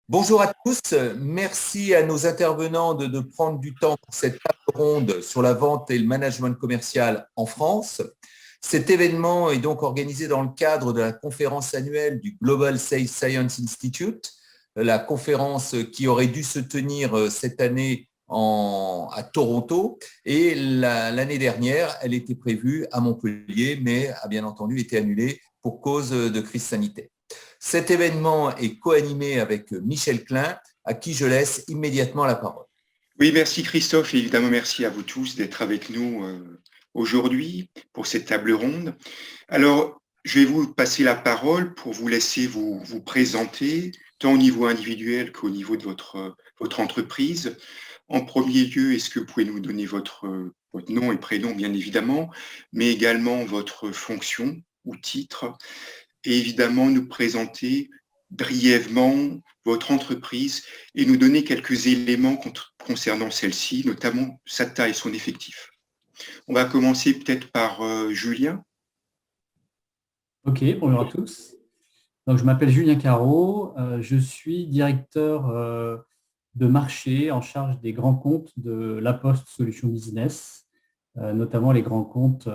Bonjour à tous, merci à nos intervenants de prendre du temps pour cette table ronde sur la vente et le management commercial en France. Cet événement est donc organisé dans le cadre de la conférence annuelle du Global Sales Science Institute, la conférence qui aurait dû se tenir cette année à Toronto, et l'année dernière, elle était prévue à Montpellier, mais a bien entendu été annulée pour cause de crise sanitaire. Cet événement est co-animé avec Michel Klein, à qui je laisse immédiatement la parole. Oui, merci Christophe et évidemment merci à vous tous d'être avec nous aujourd'hui pour cette table ronde. Alors, je vais vous passer la parole pour vous laisser vous présenter, tant au niveau individuel qu'au niveau de votre entreprise. En premier lieu, est-ce que vous pouvez nous donner votre nom et prénom, bien évidemment, mais également votre fonction ou titre, et évidemment nous présenter brièvement votre entreprise et nous donner quelques éléments concernant celle-ci, notamment sa taille et son effectif. On va commencer peut-être par Julien. Ok, bonjour à tous. Donc, je m'appelle Julien Caro, je suis directeur de marché en charge des grands comptes de La Poste Solutions Business, notamment les grands comptes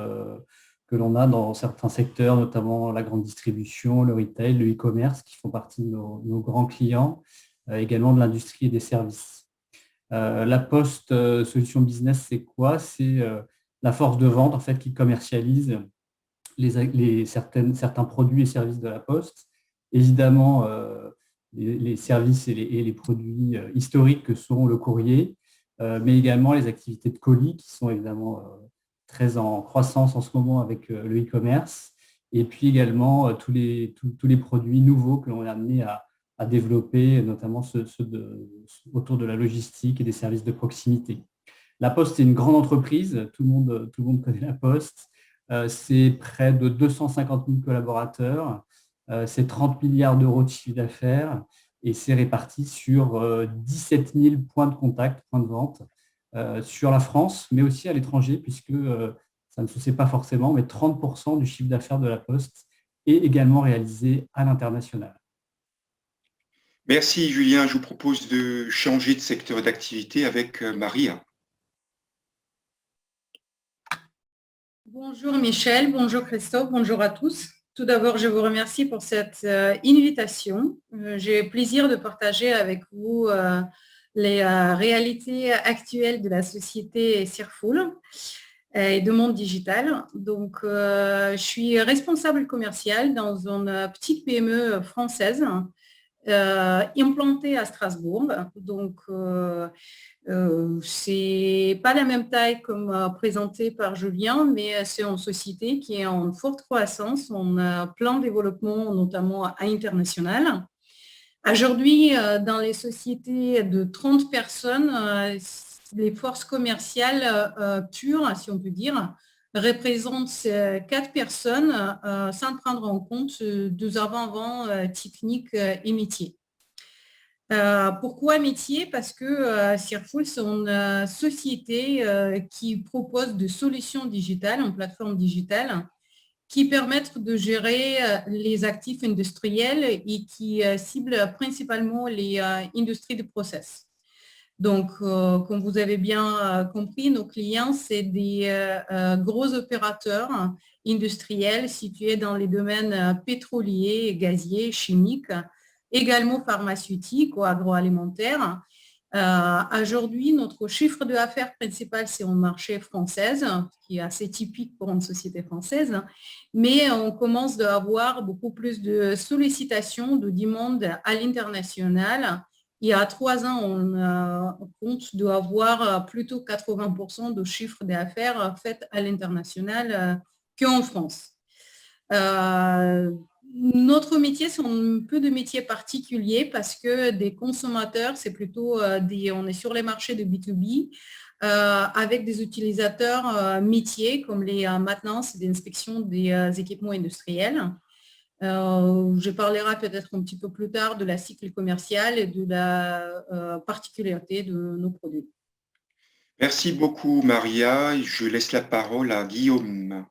que l'on a dans certains secteurs, notamment la grande distribution, le retail, le e-commerce, qui font partie de nos grands clients, également de l'industrie et des services. La Poste Solutions Business, c'est quoi? C'est la force de vente en fait, qui commercialise certains produits et services de la Poste. Évidemment, les services et les produits historiques que sont le courrier, mais également les activités de colis qui sont évidemment très en croissance en ce moment avec le e-commerce, et puis également tous les produits nouveaux que l'on est amené à développer, notamment ceux autour de la logistique et des services de proximité. La Poste est une grande entreprise, tout le monde connaît la Poste. C'est près de 250 000 collaborateurs, c'est 30 milliards d'euros de chiffre d'affaires et c'est réparti sur 17 000 points de contact, points de vente, sur la France, mais aussi à l'étranger, puisque ça ne se sait pas forcément, mais 30% du chiffre d'affaires de la Poste est également réalisé à l'international. Merci Julien, je vous propose de changer de secteur d'activité avec Maria. Bonjour Michel, bonjour Christophe, bonjour à tous. Tout d'abord, je vous remercie pour cette invitation. J'ai le plaisir de partager avec vous les réalités actuelles de la société Sirful et de monde digital. Donc, je suis responsable commercial dans une petite PME française implantée à Strasbourg. Donc, c'est pas la même taille comme présenté par Julien, mais c'est une société qui est en forte croissance, on a plein de développement, notamment à l'international. Aujourd'hui, dans les sociétés de 30 personnes, les forces commerciales pures, si on peut dire, représentent 4 personnes sans prendre en compte deux avant-vents techniques et métiers. Pourquoi métier? Parce que Sirful, c'est une société qui propose des solutions digitales, en plateforme digitale, qui permettent de gérer les actifs industriels et qui ciblent principalement les industries de process. Donc, comme vous avez bien compris, nos clients, c'est des gros opérateurs industriels situés dans les domaines pétroliers, gaziers, chimiques, également pharmaceutiques ou agroalimentaires. Aujourd'hui, notre chiffre d'affaires principal, c'est au marché français, qui est assez typique pour une société française, mais on commence à avoir beaucoup plus de sollicitations, de demandes à l'international. Il y a 3 ans, on compte d'avoir plutôt 80% de chiffre d'affaires fait à l'international qu'en France. Notre métier, c'est un peu de métier particulier parce que des consommateurs, c'est plutôt on est sur les marchés de B2B avec des utilisateurs métiers comme les maintenances et l'inspection des équipements industriels. Je parlerai peut-être un petit peu plus tard de la cycle commercial et de la particularité de nos produits. Merci beaucoup Maria, je laisse la parole à Guillaume.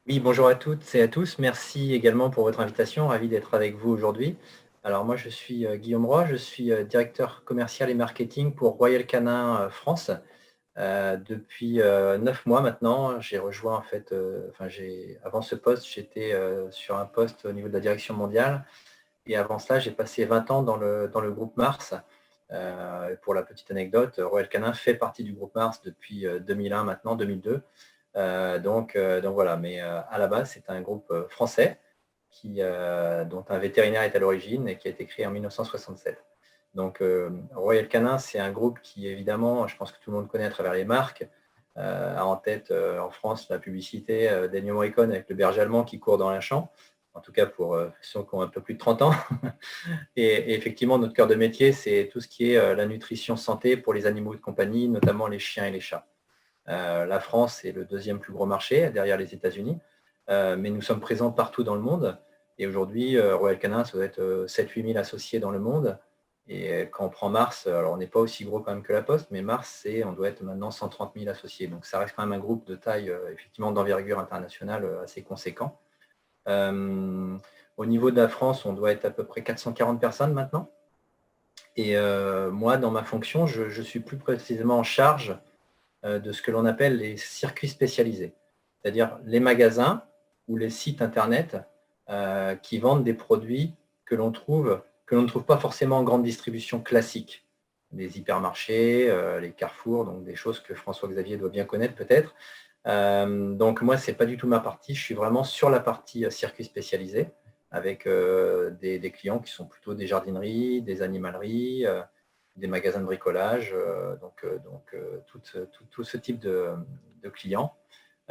Oui, bonjour à toutes et à tous. Merci également pour votre invitation. Ravi d'être avec vous aujourd'hui. Alors moi, je suis Guillaume Roy, je suis directeur commercial et marketing pour Royal Canin France. Depuis 9 mois maintenant, j'ai rejoint en fait, avant ce poste, j'étais sur un poste au niveau de la direction mondiale. Et avant cela, j'ai passé 20 ans dans le groupe Mars. Pour la petite anecdote, Royal Canin fait partie du groupe Mars depuis 2001 maintenant, 2002. Donc voilà, mais à la base, c'est un groupe français dont un vétérinaire est à l'origine et qui a été créé en 1967. Donc Royal Canin, c'est un groupe qui, évidemment, je pense que tout le monde connaît à travers les marques, a en tête en France la publicité d'Ennio Morricone avec le berger allemand qui court dans un champ, en tout cas pour ceux qui ont un peu plus de 30 ans. Et effectivement, notre cœur de métier, c'est tout ce qui est la nutrition santé pour les animaux de compagnie, notamment les chiens et les chats. La France est le deuxième plus gros marché, derrière les États-Unis, mais nous sommes présents partout dans le monde. Et aujourd'hui, Royal Canin, ça doit être 7-8 000 associés dans le monde. Et quand on prend Mars, alors on n'est pas aussi gros quand même que la Poste, mais Mars, on doit être maintenant 130 000 associés. Donc ça reste quand même un groupe de taille, effectivement, d'envergure internationale assez conséquent. Au niveau de la France, on doit être à peu près 440 personnes maintenant. Et moi, dans ma fonction, je suis plus précisément en charge de ce que l'on appelle les circuits spécialisés, c'est-à-dire les magasins ou les sites internet qui vendent des produits que l'on ne trouve pas forcément en grande distribution classique, les hypermarchés, les Carrefour, donc des choses que François-Xavier doit bien connaître peut-être. Donc moi, ce n'est pas du tout ma partie, je suis vraiment sur la partie circuit spécialisé avec des clients qui sont plutôt des jardineries, des animaleries, des magasins de bricolage, tout ce type de clients.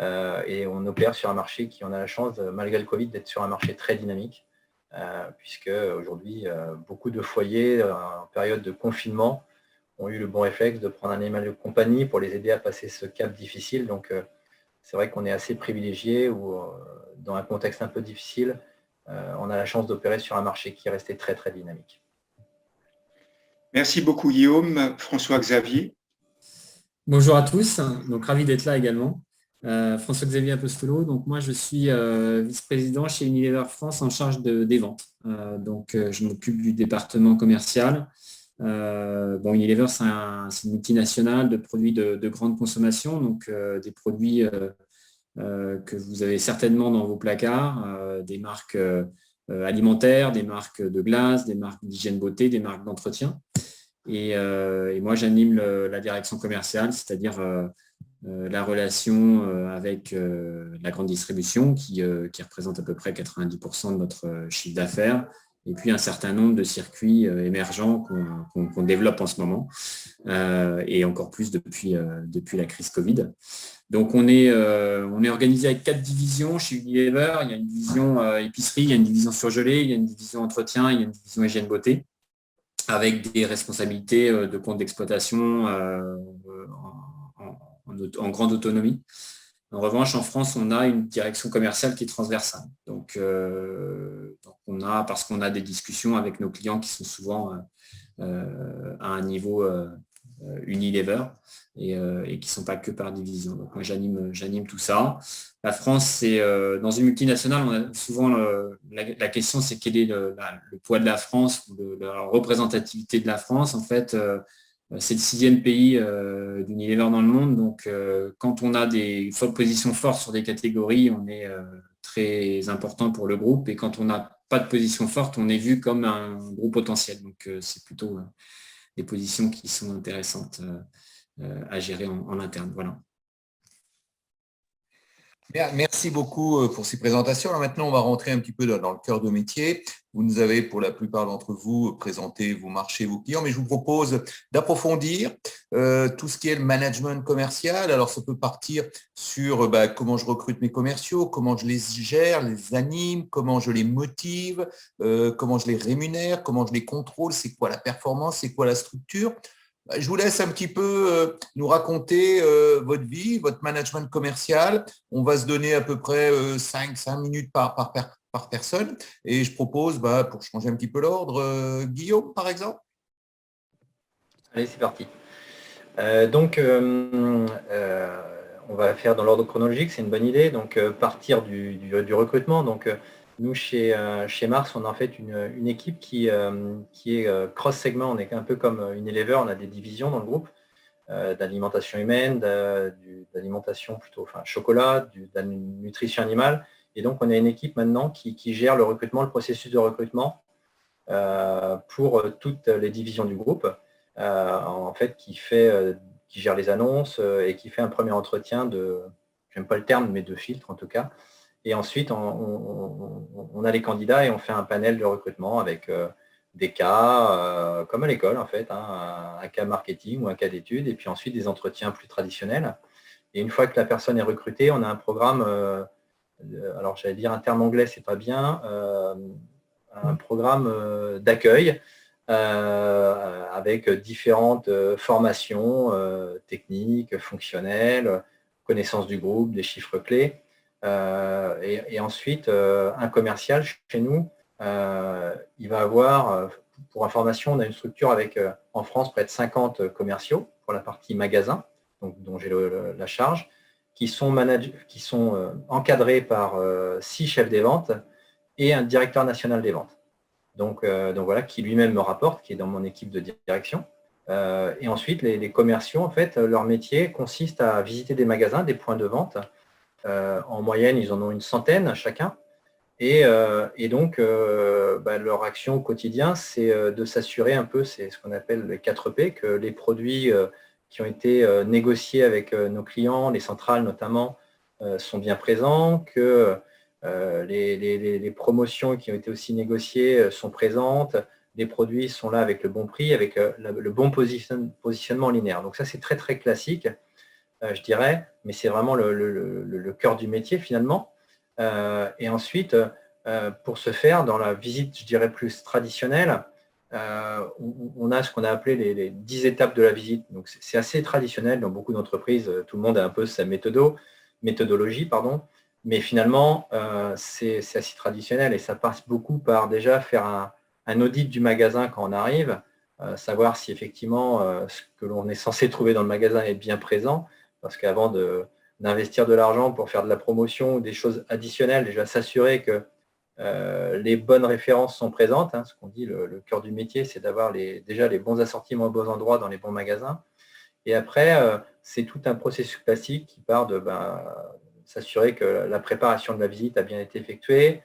Et on opère sur un marché qui, on a la chance, malgré le Covid, d'être sur un marché très dynamique, puisque aujourd'hui, beaucoup de foyers en période de confinement ont eu le bon réflexe de prendre un animal de compagnie pour les aider à passer ce cap difficile. Donc, c'est vrai qu'on est assez privilégié ou dans un contexte un peu difficile, on a la chance d'opérer sur un marché qui est resté très, très dynamique. Merci beaucoup Guillaume. François-Xavier. Bonjour à tous, donc ravi d'être là également. François-Xavier Apostolo, donc moi je suis vice-président chez Unilever France en charge des ventes. Je m'occupe du département commercial. Unilever c'est une multinationale de produits de grande consommation, donc des produits que vous avez certainement dans vos placards, des marques alimentaires, des marques de glace, des marques d'hygiène beauté, des marques d'entretien. Et moi, j'anime la direction commerciale, c'est-à-dire la relation avec la grande distribution qui représente à peu près 90% de notre chiffre d'affaires, et puis un certain nombre de circuits émergents qu'on développe en ce moment, et encore plus depuis la crise Covid. Donc, on est organisé avec 4 divisions chez Unilever. Il y a une division épicerie, il y a une division surgelée, il y a une division entretien, il y a une division hygiène beauté, avec des responsabilités de compte d'exploitation en grande autonomie. En revanche, en France, on a une direction commerciale qui est transversale. Donc parce qu'on a des discussions avec nos clients qui sont souvent à un niveau Unilever et qui ne sont pas que par division. Donc moi, j'anime tout ça. La France, c'est dans une multinationale, on a souvent la question, c'est quel est le poids de la France, la représentativité de la France. En fait, c'est le 6e pays d'Unilever dans le monde. Donc, quand on a des positions fortes sur des catégories, on est très important pour le groupe. Et quand on n'a pas de position forte, on est vu comme un gros potentiel. Donc, c'est plutôt des positions qui sont intéressantes à gérer en interne. Voilà. Merci beaucoup pour ces présentations. Alors maintenant, on va rentrer un petit peu dans le cœur de métier. Vous nous avez, pour la plupart d'entre vous, présenté vos marchés, vos clients, mais je vous propose d'approfondir tout ce qui est le management commercial. Alors, ça peut partir sur comment je recrute mes commerciaux, comment je les gère, les anime, comment je les motive, comment je les rémunère, comment je les contrôle, c'est quoi la performance, c'est quoi la structure. Je vous laisse un petit peu nous raconter votre vie, votre management commercial. On va se donner à peu près 5 minutes par personne. Et je propose, pour changer un petit peu l'ordre, Guillaume, par exemple. Allez, c'est parti. on va faire dans l'ordre chronologique, c'est une bonne idée. Donc, partir du recrutement. Donc, nous, chez Mars, on a en fait une équipe qui est cross-segment. On est un peu comme Unilever, on a des divisions dans le groupe d'alimentation humaine, d'alimentation plutôt, enfin, chocolat, de la nutrition animale. Et donc, on a une équipe maintenant qui gère le recrutement, le processus de recrutement pour toutes les divisions du groupe, en fait, qui gère les annonces et qui fait un premier entretien j'aime pas le terme, mais de filtre en tout cas. Et ensuite, on a les candidats et on fait un panel de recrutement avec des cas, comme à l'école en fait, un cas marketing ou un cas d'études, et puis ensuite des entretiens plus traditionnels. Et une fois que la personne est recrutée, on a un programme, alors j'allais dire un terme anglais, c'est pas bien, un programme d'accueil avec différentes formations techniques, fonctionnelles, connaissance du groupe, des chiffres clés. Et ensuite, un commercial chez nous, il va avoir, pour information, on a une structure avec en France près de 50 commerciaux pour la partie magasin, donc, dont j'ai la charge, qui sont encadrés par 6 chefs des ventes et un directeur national des ventes. Donc voilà, qui lui-même me rapporte, qui est dans mon équipe de direction. Et ensuite, les commerciaux, en fait, leur métier consiste à visiter des magasins, des points de vente. En moyenne, ils en ont une centaine chacun. Et donc, leur action au quotidien, c'est de s'assurer un peu, c'est ce qu'on appelle les 4P, que les produits qui ont été négociés avec nos clients, les centrales notamment, sont bien présents, que les promotions qui ont été aussi négociées sont présentes, les produits sont là avec le bon prix, avec le bon positionnement linéaire. Donc ça, c'est très, très classique, je dirais, mais c'est vraiment le cœur du métier finalement. Et ensuite, pour ce faire, dans la visite, je dirais, plus traditionnelle, on a ce qu'on a appelé les 10 étapes de la visite. Donc c'est assez traditionnel dans beaucoup d'entreprises. Tout le monde a un peu sa méthodologie, mais finalement, c'est assez traditionnel et ça passe beaucoup par déjà faire un audit du magasin quand on arrive, savoir si effectivement ce que l'on est censé trouver dans le magasin est bien présent, parce qu'avant d'investir de l'argent pour faire de la promotion ou des choses additionnelles, déjà s'assurer que les bonnes références sont présentes. Ce qu'on dit, le cœur du métier, c'est d'avoir déjà les bons assortiments aux bons endroits dans les bons magasins. Et après, c'est tout un processus classique qui part de s'assurer que la préparation de la visite a bien été effectuée,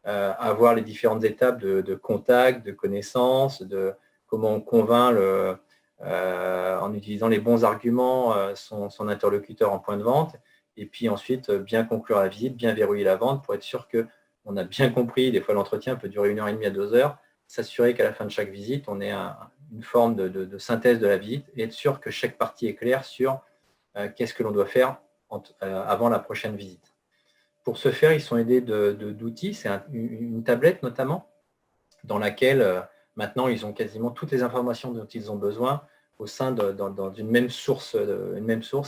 avoir les différentes étapes de contact, de connaissance, de comment on convainc en utilisant les bons arguments son interlocuteur en point de vente, et puis ensuite bien conclure la visite, bien verrouiller la vente pour être sûr qu'on a bien compris. Des fois, l'entretien peut durer 1h30 à 2 heures, s'assurer qu'à la fin de chaque visite, on ait une forme de synthèse de la visite et être sûr que chaque partie est claire sur qu'est-ce que l'on doit faire avant la prochaine visite. Pour ce faire, ils sont aidés d'outils, c'est une tablette notamment, dans laquelle maintenant ils ont quasiment toutes les informations dont ils ont besoin au sein d'une même source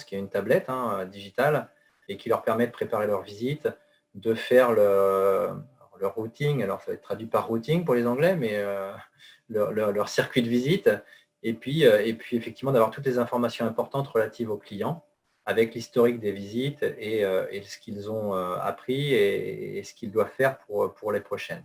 qui est une tablette digitale et qui leur permet de préparer leur visite, de faire leur routing, alors ça va être traduit par routing pour les Anglais, mais leur circuit de visite, et puis effectivement d'avoir toutes les informations importantes relatives aux clients, avec l'historique des visites et ce qu'ils ont appris et ce qu'ils doivent faire pour les prochaines.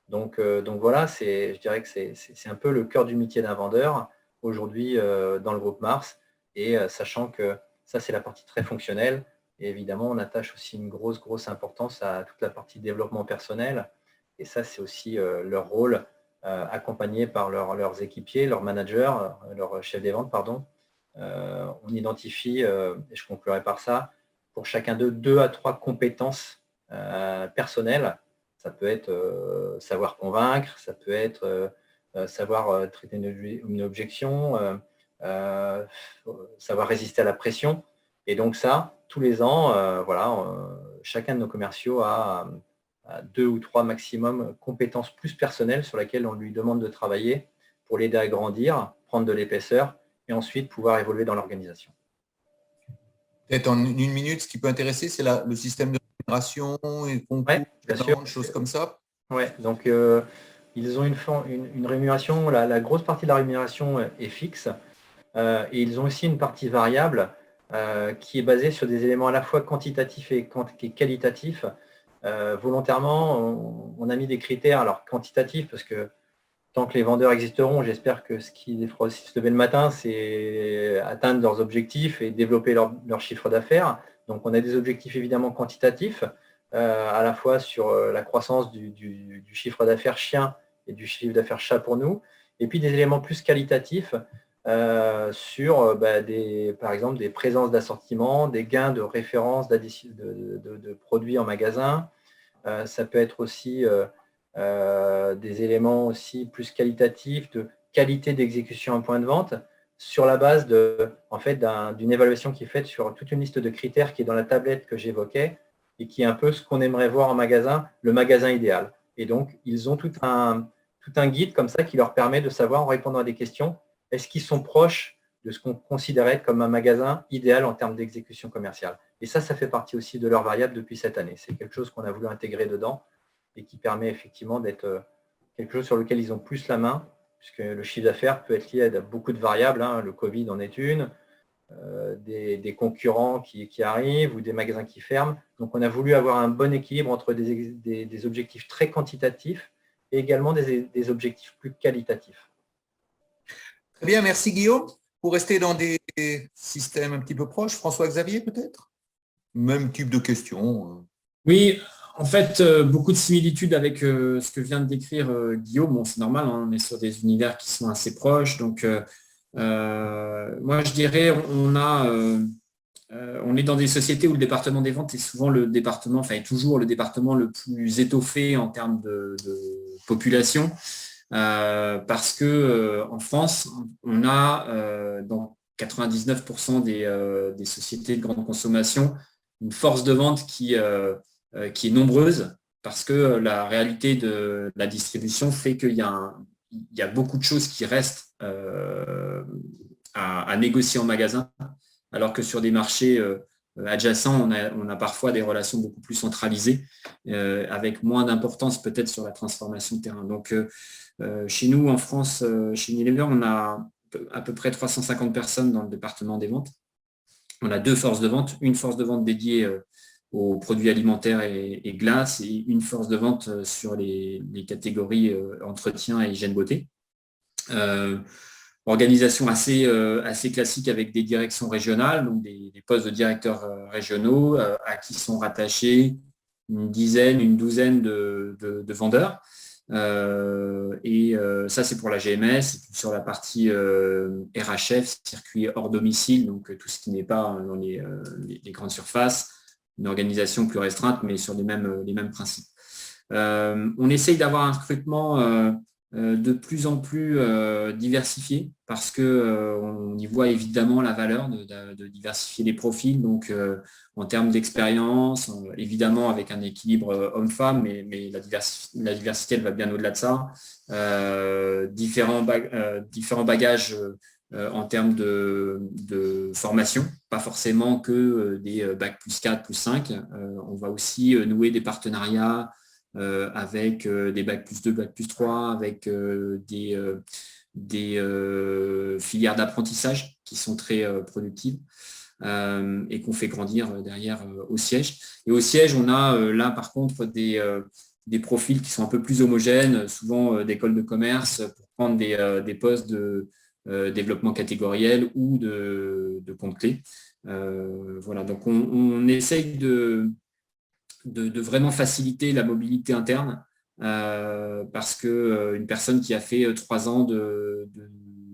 Donc voilà, je dirais que c'est un peu le cœur du métier d'un vendeur aujourd'hui dans le groupe Mars, et sachant que ça, c'est la partie très fonctionnelle. Et évidemment, on attache aussi une grosse importance à toute la partie développement personnel. Et ça, c'est aussi leur rôle, accompagné par leurs équipiers, leurs managers, leurs chefs des ventes, pardon. On identifie, et je conclurai par ça, pour chacun d'eux 2 à 3 compétences personnelles. Ça peut être savoir convaincre, ça peut être savoir traiter une objection, savoir résister à la pression. Et donc ça, tous les ans, chacun de nos commerciaux a 2 ou 3 maximum compétences plus personnelles sur lesquelles on lui demande de travailler pour l'aider à grandir, prendre de l'épaisseur et ensuite pouvoir évoluer dans l'organisation. Peut-être en 1 minute, ce qui peut intéresser, c'est le système de rémunération et concours, des choses comme ça. Oui, donc ils ont une rémunération, la grosse partie de la rémunération est fixe, et ils ont aussi une partie variable qui est basé sur des éléments à la fois quantitatifs et qualitatifs. Volontairement, on a mis des critères, alors quantitatifs, parce que tant que les vendeurs existeront, j'espère que ce qui les fera aussi se lever le matin, c'est atteindre leurs objectifs et développer leur chiffre d'affaires. Donc, on a des objectifs évidemment quantitatifs, à la fois sur la croissance du chiffre d'affaires chien et du chiffre d'affaires chat pour nous, et puis des éléments plus qualitatifs sur par exemple des présences d'assortiment, des gains de référence de produits en magasin. Ça peut être aussi des éléments aussi plus qualitatifs de qualité d'exécution en point de vente sur la base d'une évaluation qui est faite sur toute une liste de critères qui est dans la tablette que j'évoquais et qui est un peu ce qu'on aimerait voir en magasin, le magasin idéal. Et donc, ils ont tout un guide comme ça qui leur permet de savoir, en répondant à des questions, est-ce qu'ils sont proches de ce qu'on considérait comme un magasin idéal en termes d'exécution commerciale. Et ça fait partie aussi de leurs variables depuis cette année. C'est quelque chose qu'on a voulu intégrer dedans et qui permet effectivement d'être quelque chose sur lequel ils ont plus la main, puisque le chiffre d'affaires peut être lié à beaucoup de variables. Le Covid en est une, des concurrents qui arrivent ou des magasins qui ferment. Donc, on a voulu avoir un bon équilibre entre des objectifs très quantitatifs et également des objectifs plus qualitatifs. Très bien, merci Guillaume. Pour rester dans des systèmes un petit peu proches, François-Xavier peut-être? Même type de question. Oui, en fait, beaucoup de similitudes avec ce que vient de décrire Guillaume. Bon, c'est normal, on est sur des univers qui sont assez proches. Donc, moi, je dirais, on est dans des sociétés où le département des ventes est souvent toujours le département le plus étoffé en termes de population. Parce que en France, on a dans 99% des sociétés de grande consommation une force de vente qui est nombreuse, parce que la réalité de la distribution fait qu'il y a beaucoup de choses qui restent à négocier en magasin, alors que sur des marchés adjacents, on a parfois des relations beaucoup plus centralisées, avec moins d'importance peut-être sur la transformation de terrain. Donc, chez nous, en France, chez Unilever, on a à peu près 350 personnes dans le département des ventes. On a 2 forces de vente, une force de vente dédiée aux produits alimentaires et glaces et une force de vente sur les catégories entretien et hygiène beauté. Organisation assez classique avec des directions régionales, donc des postes de directeurs régionaux à qui sont rattachés une douzaine de vendeurs. Ça, c'est pour la GMS. Et sur la partie RHF, circuit hors domicile, donc tout ce qui n'est pas dans les grandes surfaces, une organisation plus restreinte, mais sur les mêmes principes. On essaye d'avoir un recrutement de plus en plus diversifié, parce qu'on y voit évidemment la valeur de diversifier les profils, donc en termes d'expérience, évidemment avec un équilibre homme-femme, mais la diversité, elle va bien au-delà de ça. Différents bagages en termes de formation, pas forcément que des bacs +4, +5. On va aussi nouer des partenariats avec des bacs +2, bacs +3, avec des filières d'apprentissage qui sont très productives et qu'on fait grandir derrière au siège. Et au siège, on a là par contre des profils qui sont un peu plus homogènes, souvent d'écoles de commerce, pour prendre des postes de développement catégoriel ou de compte clé. Voilà, donc on essaye de vraiment faciliter la mobilité interne, parce qu'une personne qui a fait 3 ans de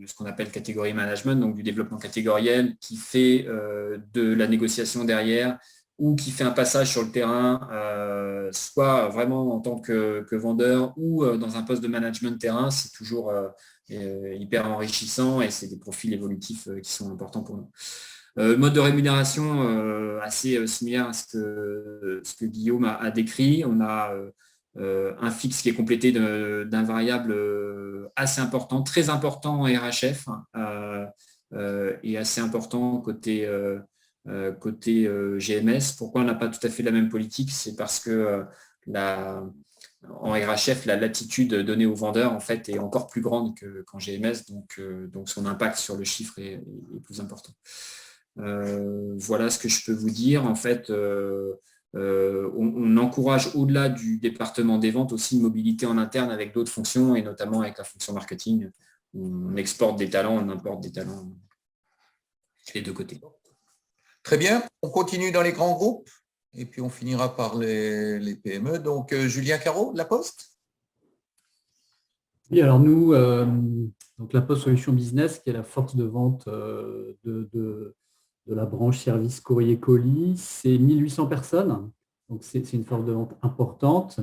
ce qu'on appelle catégorie management, donc du développement catégoriel, qui fait de la négociation derrière, ou qui fait un passage sur le terrain, soit vraiment en tant que vendeur ou dans un poste de management de terrain, c'est toujours hyper enrichissant et c'est des profils évolutifs qui sont importants pour nous. Mode de rémunération assez similaire à ce que Guillaume a décrit. On a un fixe qui est complété d'un variable assez important, très important en RHF, et assez important côté GMS. Pourquoi on n'a pas tout à fait la même politique? C'est parce que en RHF, la latitude donnée aux vendeurs en fait est encore plus grande qu'en GMS, donc son impact sur le chiffre est plus important. Voilà ce que je peux vous dire. En fait, on encourage au-delà du département des ventes aussi une mobilité en interne avec d'autres fonctions et notamment avec la fonction marketing. On exporte des talents, on importe des talents des deux côtés. Très bien. On continue dans les grands groupes et puis on finira par les PME. Donc, Julien Carreau, La Poste. Oui, alors nous, donc La Poste Solutions Business, qui est la force de vente de la branche service courrier colis, c'est 1800 personnes. Donc, c'est une force de vente importante,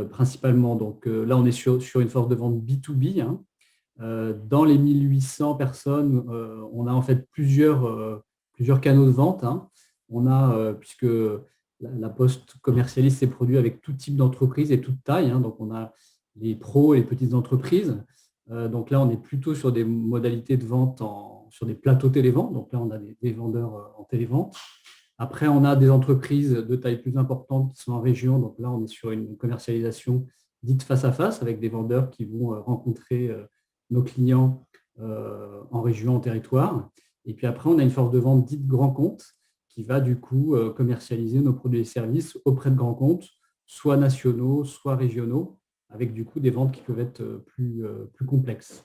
principalement. Donc, là, on est sur une force de vente B2B. Hein. Dans les 1800 personnes, on a en fait plusieurs canaux de vente. Hein. On a, puisque la Poste commercialise ses produits avec tout type d'entreprise et toute taille. Hein. Donc, on a les pros et les petites entreprises. Donc là, on est plutôt sur des modalités de vente sur des plateaux télévente. Donc là, on a des vendeurs en télévente. Après, on a des entreprises de taille plus importante qui sont en région. Donc là, on est sur une commercialisation dite face à face avec des vendeurs qui vont rencontrer nos clients en région, en territoire. Et puis après, on a une force de vente dite grand compte qui va du coup commercialiser nos produits et services auprès de grands comptes, soit nationaux, soit régionaux, avec du coup des ventes qui peuvent être plus complexes.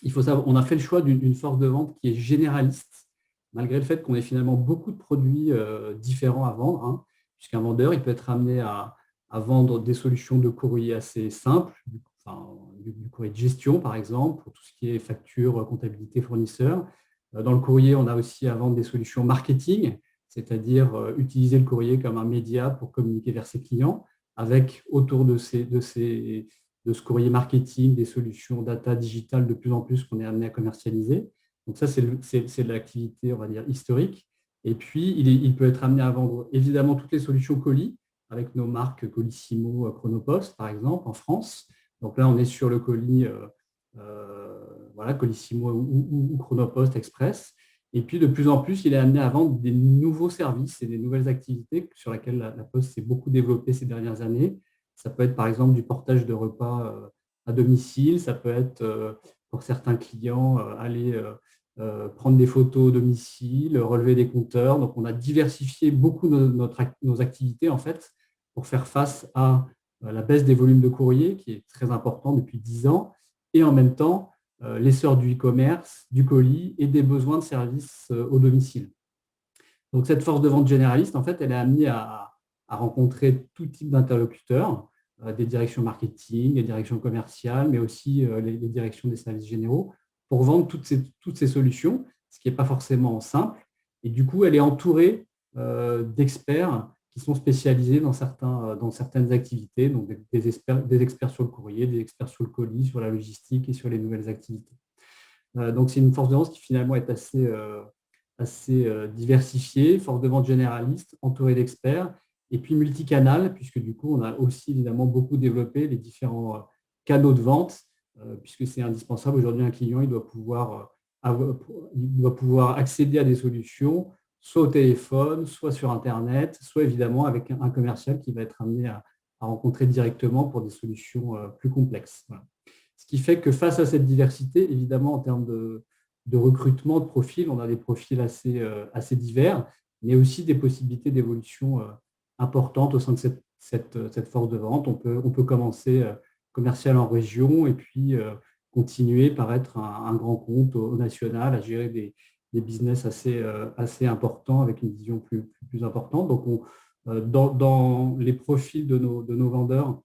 Il faut savoir, on a fait le choix d'une force de vente qui est généraliste, malgré le fait qu'on ait finalement beaucoup de produits différents à vendre, hein, puisqu'un vendeur il peut être amené à vendre des solutions de courrier assez simples, du courrier de gestion par exemple, pour tout ce qui est facture, comptabilité, fournisseur. Dans le courrier, on a aussi à vendre des solutions marketing, c'est-à-dire utiliser le courrier comme un média pour communiquer vers ses clients, avec autour de ce courrier marketing, des solutions data digitales de plus en plus qu'on est amené à commercialiser. Donc ça, c'est de l'activité, on va dire, historique. Et puis, il peut être amené à vendre évidemment toutes les solutions colis, avec nos marques Colissimo, Chronopost, par exemple, en France. Donc là, on est sur le colis, voilà, Colissimo ou Chronopost Express. Et puis, de plus en plus, il est amené à vendre des nouveaux services et des nouvelles activités sur lesquelles la Poste s'est beaucoup développée ces dernières années. Ça peut être, par exemple, du portage de repas à domicile. Ça peut être, pour certains clients, aller prendre des photos au domicile, relever des compteurs. Donc, on a diversifié beaucoup nos activités, en fait, pour faire face à la baisse des volumes de courrier, qui est très important depuis 10 ans, et en même temps, l'essor du e-commerce, du colis et des besoins de services au domicile. Donc, cette force de vente généraliste, en fait, elle est amenée à rencontrer tout type d'interlocuteurs, des directions marketing, des directions commerciales, mais aussi les directions des services généraux, pour vendre toutes ces solutions, ce qui n'est pas forcément simple. Et du coup, elle est entourée d'experts qui sont spécialisés dans certaines activités, donc des experts sur le courrier, des experts sur le colis, sur la logistique et sur les nouvelles activités. Donc, c'est une force de vente qui finalement est assez diversifiée, force de vente généraliste, entourée d'experts, et puis multicanal, puisque du coup, on a aussi évidemment beaucoup développé les différents canaux de vente, puisque c'est indispensable. Aujourd'hui, un client il doit pouvoir accéder à des solutions, soit au téléphone, soit sur Internet, soit évidemment avec un commercial qui va être amené à rencontrer directement pour des solutions plus complexes. Voilà. Ce qui fait que face à cette diversité, évidemment, en termes de recrutement, de profils, on a des profils assez divers, mais aussi des possibilités d'évolution importantes au sein de cette force de vente. On peut commencer commercial en région et puis continuer par être un grand compte au national, à gérer des business assez importants avec une vision plus importante. Donc, dans les profils de nos vendeurs,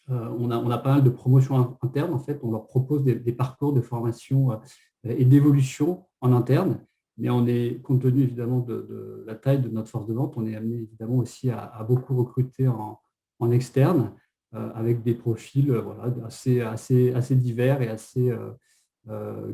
on a pas mal de promotions internes. En fait, on leur propose des parcours de formation et d'évolution en interne. Mais compte tenu évidemment de la taille de notre force de vente, on est amené évidemment aussi à beaucoup recruter en externe avec des profils voilà, assez divers et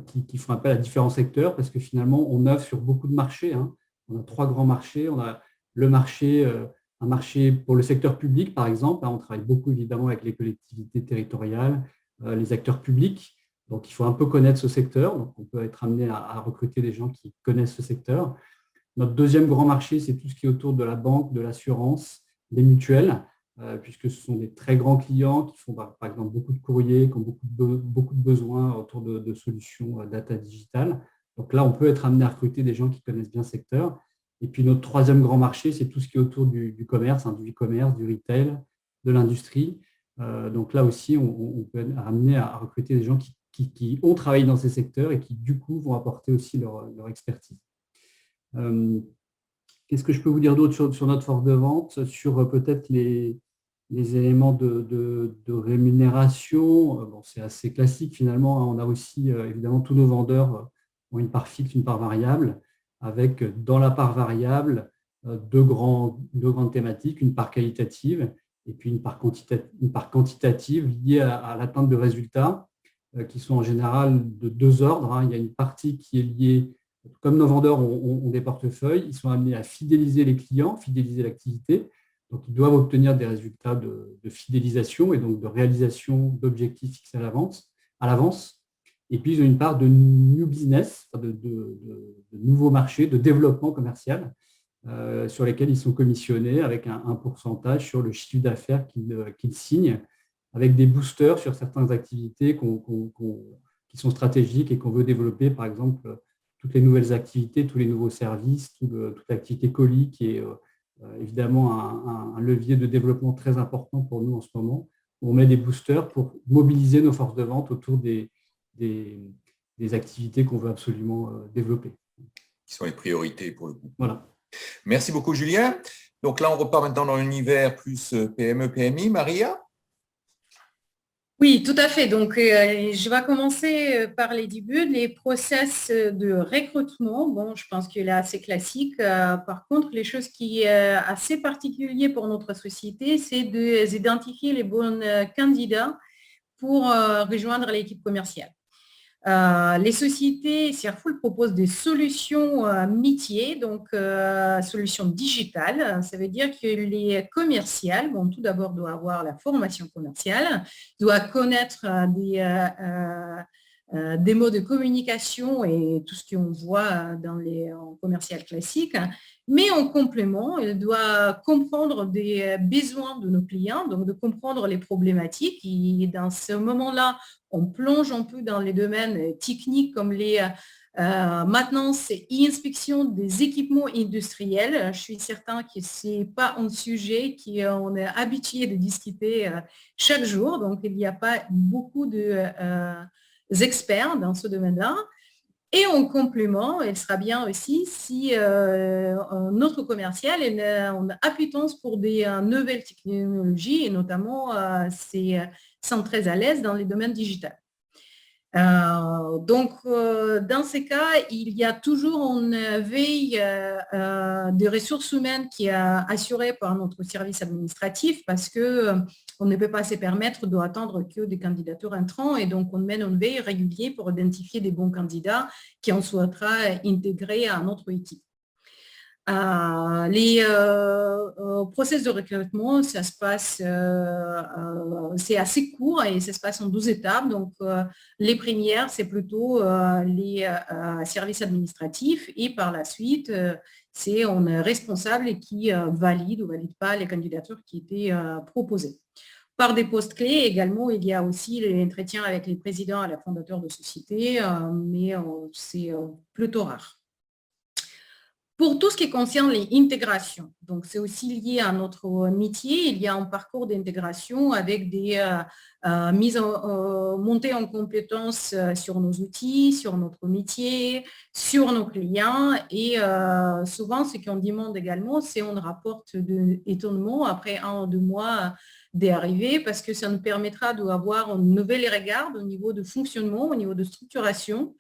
qui font appel à différents secteurs parce que finalement, on œuvre sur beaucoup de marchés. Hein. On a 3 grands marchés. On a le marché, un marché pour le secteur public, par exemple. Hein, on travaille beaucoup évidemment avec les collectivités territoriales, les acteurs publics. Donc, il faut un peu connaître ce secteur. Donc, on peut être amené à recruter des gens qui connaissent ce secteur. Notre deuxième grand marché, c'est tout ce qui est autour de la banque, de l'assurance, des mutuelles, puisque ce sont des très grands clients qui font, par exemple, beaucoup de courriers, qui ont beaucoup de besoins autour de solutions data digitales. Donc là, on peut être amené à recruter des gens qui connaissent bien le secteur. Et puis notre troisième grand marché, c'est tout ce qui est autour du commerce, du e-commerce, du retail, de l'industrie. Donc là aussi, on peut être amené à recruter des gens qui ont travaillé dans ces secteurs et qui, du coup, vont apporter aussi leur expertise. Qu'est-ce que je peux vous dire d'autre sur notre force de vente, sur peut-être les éléments de rémunération? Bon, c'est assez classique finalement. On a aussi, évidemment, tous nos vendeurs ont une part fixe, une part variable, avec dans la part variable deux grandes thématiques, une part qualitative et puis une part quantitative liée à l'atteinte de résultats qui sont en général de deux ordres. Il y a une partie qui est liée, comme nos vendeurs ont des portefeuilles, ils sont amenés à fidéliser les clients, fidéliser l'activité. Donc, ils doivent obtenir des résultats de fidélisation et donc de réalisation d'objectifs fixés à l'avance. Et puis, ils ont une part de new business, de nouveaux marchés, de développement commercial, sur lesquels ils sont commissionnés avec un pourcentage sur le chiffre d'affaires qu'ils signent, avec des boosters sur certaines activités qui sont stratégiques et qu'on veut développer, par exemple, toutes les nouvelles activités, tous les nouveaux services, toute l'activité colis qui est évidemment un levier de développement très important pour nous en ce moment. On met des boosters pour mobiliser nos forces de vente autour des activités qu'on veut absolument développer. Qui sont les priorités pour le coup. Voilà. Merci beaucoup, Julien. Donc là, on repart maintenant dans l'univers plus PME, PMI. Maria? Oui, tout à fait. Donc, je vais commencer par les débuts, les process de recrutement. Bon, je pense qu'il est assez classique. Par contre, les choses qui est assez particulier pour notre société, c'est d'identifier les bons candidats pour rejoindre l'équipe commerciale. Les sociétés Serfoul proposent des solutions métiers, donc solutions digitales. Ça veut dire que les commerciales, bon, tout d'abord, doivent avoir la formation commerciale, doivent connaître des mots de communication et tout ce qu'on voit en commercial classique. Mais en complément, il doit comprendre des besoins de nos clients, donc de comprendre les problématiques. Et dans ce moment-là, on plonge un peu dans les domaines techniques comme maintenance et inspection des équipements industriels. Je suis certain que ce n'est pas un sujet qu'on est habitué de discuter chaque jour. Donc, il n'y a pas beaucoup d'experts dans ce domaine-là. Et en complément, il sera bien aussi si notre commercial a une appétence pour des nouvelles technologies et notamment sont très à l'aise dans les domaines digitaux. Donc, dans ces cas, il y a toujours une veille des ressources humaines qui est assurée par notre service administratif parce qu'on ne peut pas se permettre d'attendre que des candidatures entrants et donc on mène une veille régulière pour identifier des bons candidats qui en souhaitera intégrer à notre équipe. Les process de recrutement, ça se passe, c'est assez court et ça se passe en 12 étapes. Donc, les premières, c'est plutôt les services administratifs et par la suite, c'est on est responsable qui valide ou valide pas les candidatures qui étaient proposées. Par des postes clés également, il y a aussi l'entretien avec les présidents et les fondateurs de sociétés, mais c'est plutôt rare. Pour tout ce qui concerne les intégrations, donc c'est aussi lié à notre métier, il y a un parcours d'intégration avec des montées en compétences sur nos outils, sur notre métier, sur nos clients et souvent ce qu'on demande également, c'est on rapporte d'étonnement après 1 ou 2 mois d'arrivée parce que ça nous permettra d'avoir un nouvel regard au niveau de fonctionnement, au niveau de structuration.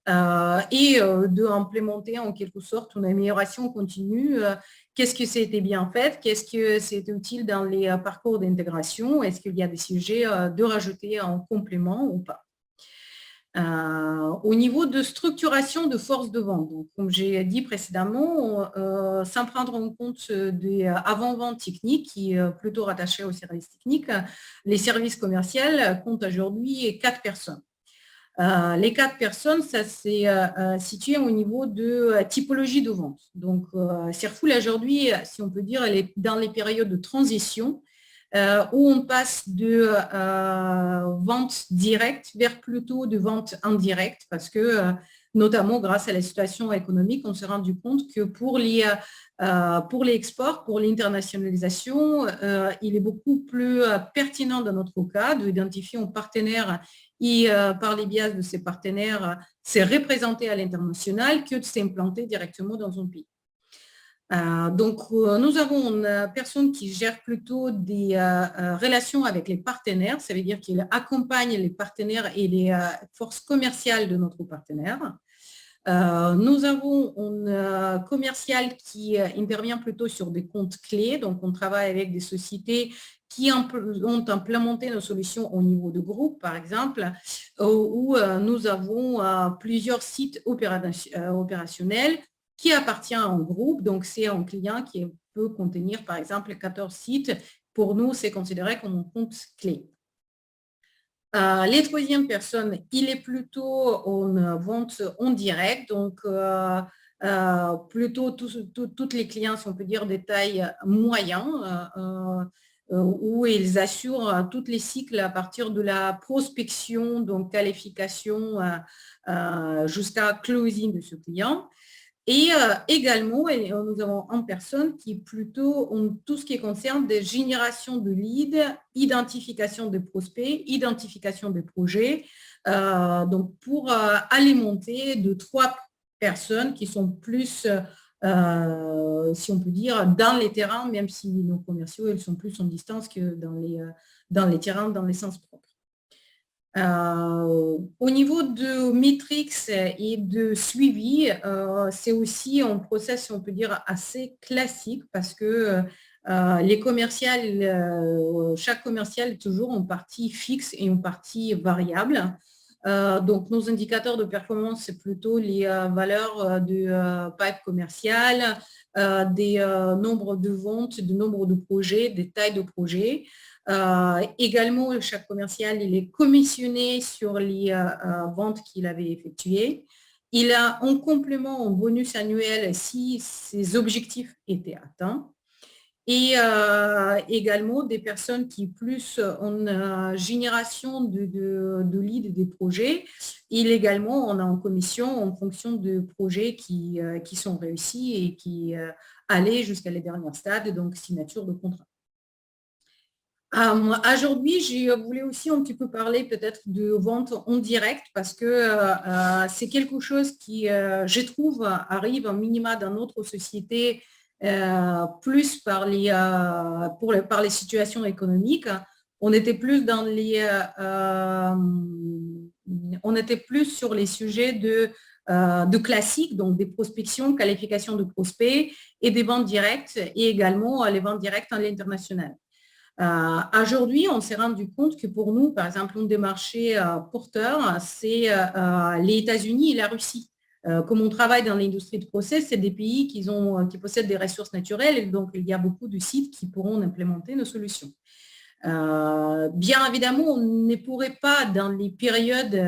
Et d'implémenter en quelque sorte une amélioration continue. Qu'est-ce que c'était bien fait? Qu'est-ce que c'est utile dans les parcours d'intégration? Est-ce qu'il y a des sujets de rajouter en complément ou pas? Au niveau de structuration de force de vente, donc, comme j'ai dit précédemment, sans prendre en compte des avant-ventes techniques qui est plutôt rattaché aux services techniques, les services commerciaux comptent aujourd'hui 4 personnes. Les 4 personnes, ça s'est situé au niveau de typologie de vente. Donc, Serfoul aujourd'hui, si on peut dire, elle est dans les périodes de transition où on passe de vente directe vers plutôt de vente indirecte, parce que notamment grâce à la situation économique, on s'est rendu compte que pour les exports, pour l'internationalisation, il est beaucoup plus pertinent dans notre cas d'identifier un partenaire et par les biais de ces partenaires, c'est représenté à l'international que de s'implanter directement dans un pays. Donc, nous avons une personne qui gère plutôt des relations avec les partenaires, ça veut dire qu'il accompagne les partenaires et les forces commerciales de notre partenaire. Nous avons un commercial qui intervient plutôt sur des comptes clés, donc on travaille avec des sociétés qui ont implémenté nos solutions au niveau de groupe, par exemple, où nous avons plusieurs sites opérationnels qui appartient à un groupe, donc c'est un client qui peut contenir par exemple 14 sites. Pour nous, c'est considéré comme un compte clé. Les troisièmes personnes, il est plutôt en vente en direct, donc plutôt toutes les clients, si on peut dire, des tailles moyennes, où ils assurent tous les cycles à partir de la prospection, donc qualification jusqu'à closing de ce client. Et également, nous avons une personne qui est plutôt tout ce qui concerne des générations de leads, identification des prospects, identification des projets, donc pour alimenter 2-3 personnes qui sont plus, si on peut dire, dans les terrains, même si nos commerciaux, ils sont plus en distance que dans les terrains, dans les sens propres. Au niveau de Matrix et de suivi, c'est aussi un process, on peut dire, assez classique parce que les commerciales, chaque commercial est toujours en partie fixe et en partie variable. Donc, nos indicateurs de performance, c'est plutôt les valeurs de pipe commercial, des nombres de ventes, du nombre de projets, des tailles de projets. Également, chaque commercial, il est commissionné sur les ventes qu'il avait effectuées. Il a en complément un bonus annuel si ses objectifs étaient atteints. Et également des personnes qui plus en génération de leads des projets. Il également, on a en commission en fonction de projets qui sont réussis et qui allaient jusqu'à les derniers stades, donc signature de contrat. Aujourd'hui, je voulais aussi un petit peu parler peut-être de vente en direct parce que c'est quelque chose qui, je trouve, arrive en minima dans notre société plus par les situations économiques. On était plus dans on était plus sur les sujets de classiques, donc des prospections, qualification de prospects et des ventes directes et également les ventes directes à l'international. Aujourd'hui, on s'est rendu compte que pour nous, par exemple, un des marchés porteurs, c'est les États-Unis et la Russie. Comme on travaille dans l'industrie de process, c'est des pays qui possèdent des ressources naturelles et donc il y a beaucoup de sites qui pourront implémenter nos solutions. Bien évidemment, on ne pourrait pas, dans les périodes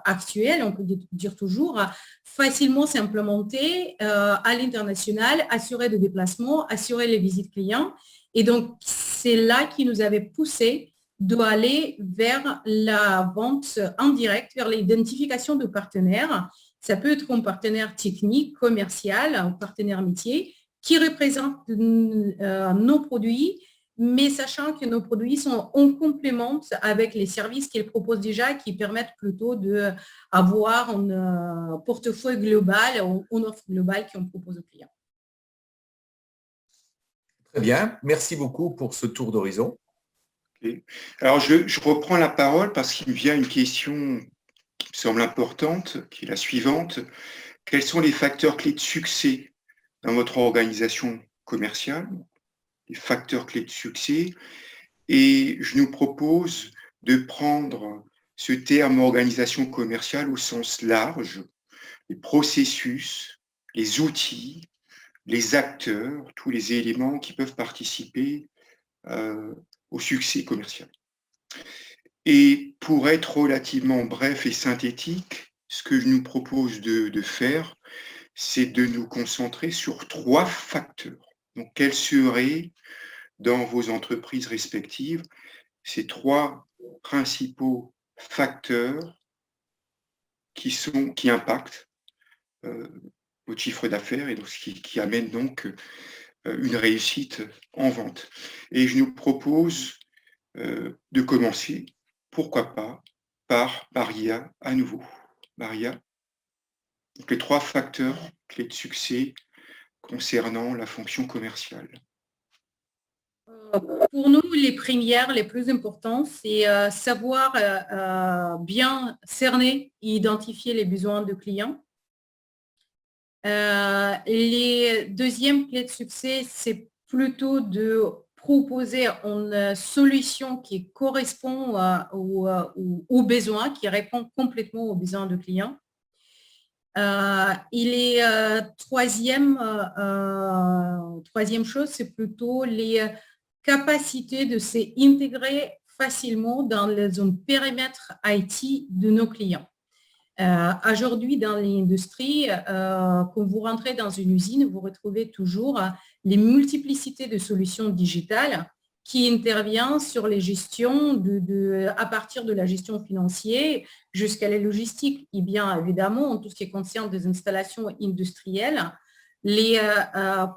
actuelles, on peut dire toujours, facilement s'implémenter à l'international, assurer des déplacements, assurer les visites clients. Et donc, c'est là qui nous avait poussé d'aller vers la vente indirecte, vers l'identification de partenaires. Ça peut être un partenaire technique, commercial, un partenaire métier qui représente nos produits, mais sachant que nos produits sont en complément avec les services qu'ils proposent déjà, qui permettent plutôt d'avoir un portefeuille global, une offre globale qu'on propose aux clients. Très bien, merci beaucoup pour ce tour d'horizon. Okay. Alors, je reprends la parole parce qu'il me vient une question qui me semble importante, qui est la suivante. Quels sont les facteurs clés de succès dans votre organisation commerciale? Les facteurs clés de succès. Et je nous propose de prendre ce terme organisation commerciale au sens large, les processus, les outils, les acteurs, tous les éléments qui peuvent participer au succès commercial. Et pour être relativement bref et synthétique, ce que je nous propose de faire, c'est de nous concentrer sur 3 facteurs. Donc, quels seraient dans vos entreprises respectives ces 3 principaux facteurs qui impactent votre chiffre d'affaires et donc qui amène donc une réussite en vente. Et je nous propose de commencer, pourquoi pas, par Maria à nouveau. Maria, donc les 3 facteurs clés de succès concernant la fonction commerciale. Pour nous, les premières, les plus importantes, c'est savoir bien cerner et identifier les besoins du client. Les deuxièmes clés de succès, c'est plutôt de proposer une solution qui correspond aux besoins, qui répond complètement aux besoins du client. Et les troisième chose, c'est plutôt les capacités de s'intégrer facilement dans un périmètre IT de nos clients. Aujourd'hui, dans l'industrie, quand vous rentrez dans une usine, vous retrouvez toujours les multiplicités de solutions digitales qui interviennent sur les gestions à partir de la gestion financière jusqu'à la logistique. Et bien évidemment, en tout ce qui concerne des installations industrielles, les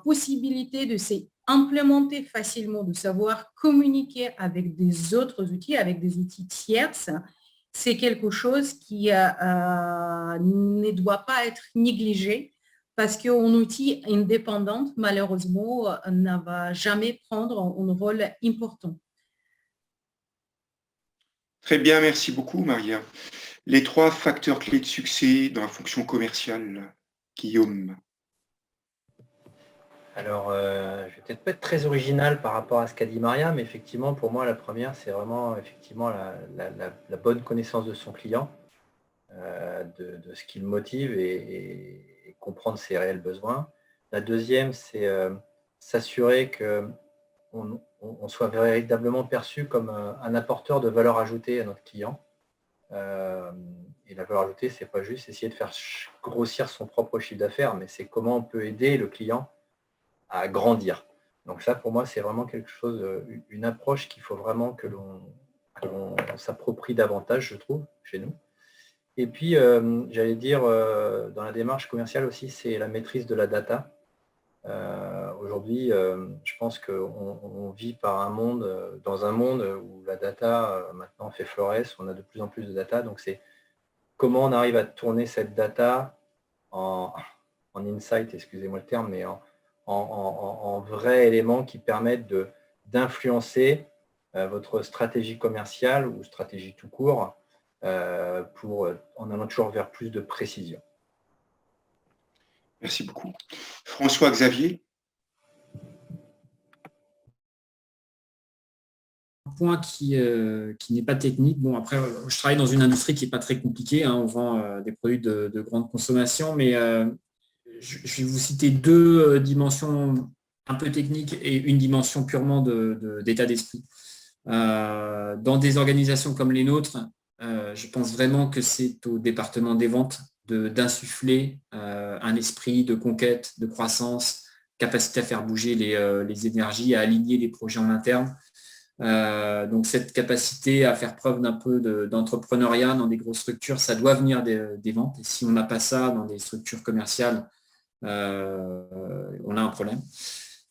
possibilités de s'implémenter facilement, de savoir communiquer avec des autres outils, avec des outils tierces, c'est quelque chose qui ne doit pas être négligé parce qu'un outil indépendant, malheureusement, ne va jamais prendre un rôle important. Très bien, merci beaucoup, Maria. Les 3 facteurs clés de succès dans la fonction commerciale, Guillaume. Alors, je vais peut-être pas être très original par rapport à ce qu'a dit Maria, mais effectivement, pour moi, la première, c'est vraiment effectivement la bonne connaissance de son client, de ce qui le motive et comprendre ses réels besoins. La deuxième, c'est s'assurer qu'on soit véritablement perçu comme un apporteur de valeur ajoutée à notre client. Et la valeur ajoutée, c'est pas juste essayer de faire grossir son propre chiffre d'affaires, mais c'est comment on peut aider le client à grandir. Donc ça, pour moi, c'est vraiment quelque chose, une approche qu'il faut vraiment que l'on s'approprie davantage, je trouve, chez nous. Et puis, j'allais dire, dans la démarche commerciale aussi, c'est la maîtrise de la data. Aujourd'hui, je pense qu'on vit dans un monde où la data maintenant fait florès, on a de plus en plus de data. Donc, c'est comment on arrive à tourner cette data en insight, excusez-moi le terme, mais en vrais éléments qui permettent d'influencer votre stratégie commerciale ou stratégie tout court en allant toujours vers plus de précision. Merci beaucoup. François-Xavier. Un point qui n'est pas technique. Bon, après, je travaille dans une industrie qui n'est pas très compliquée. On vend des produits de grande consommation, mais je vais vous citer 2 dimensions un peu techniques et une dimension purement d'état d'esprit. Dans des organisations comme les nôtres, je pense vraiment que c'est au département des ventes d'insuffler un esprit de conquête, de croissance, capacité à faire bouger les énergies, à aligner les projets en interne. Donc cette capacité à faire preuve d'un peu d'entrepreneuriat dans des grosses structures, ça doit venir des ventes. Et si on n'a pas ça dans des structures commerciales, on a un problème.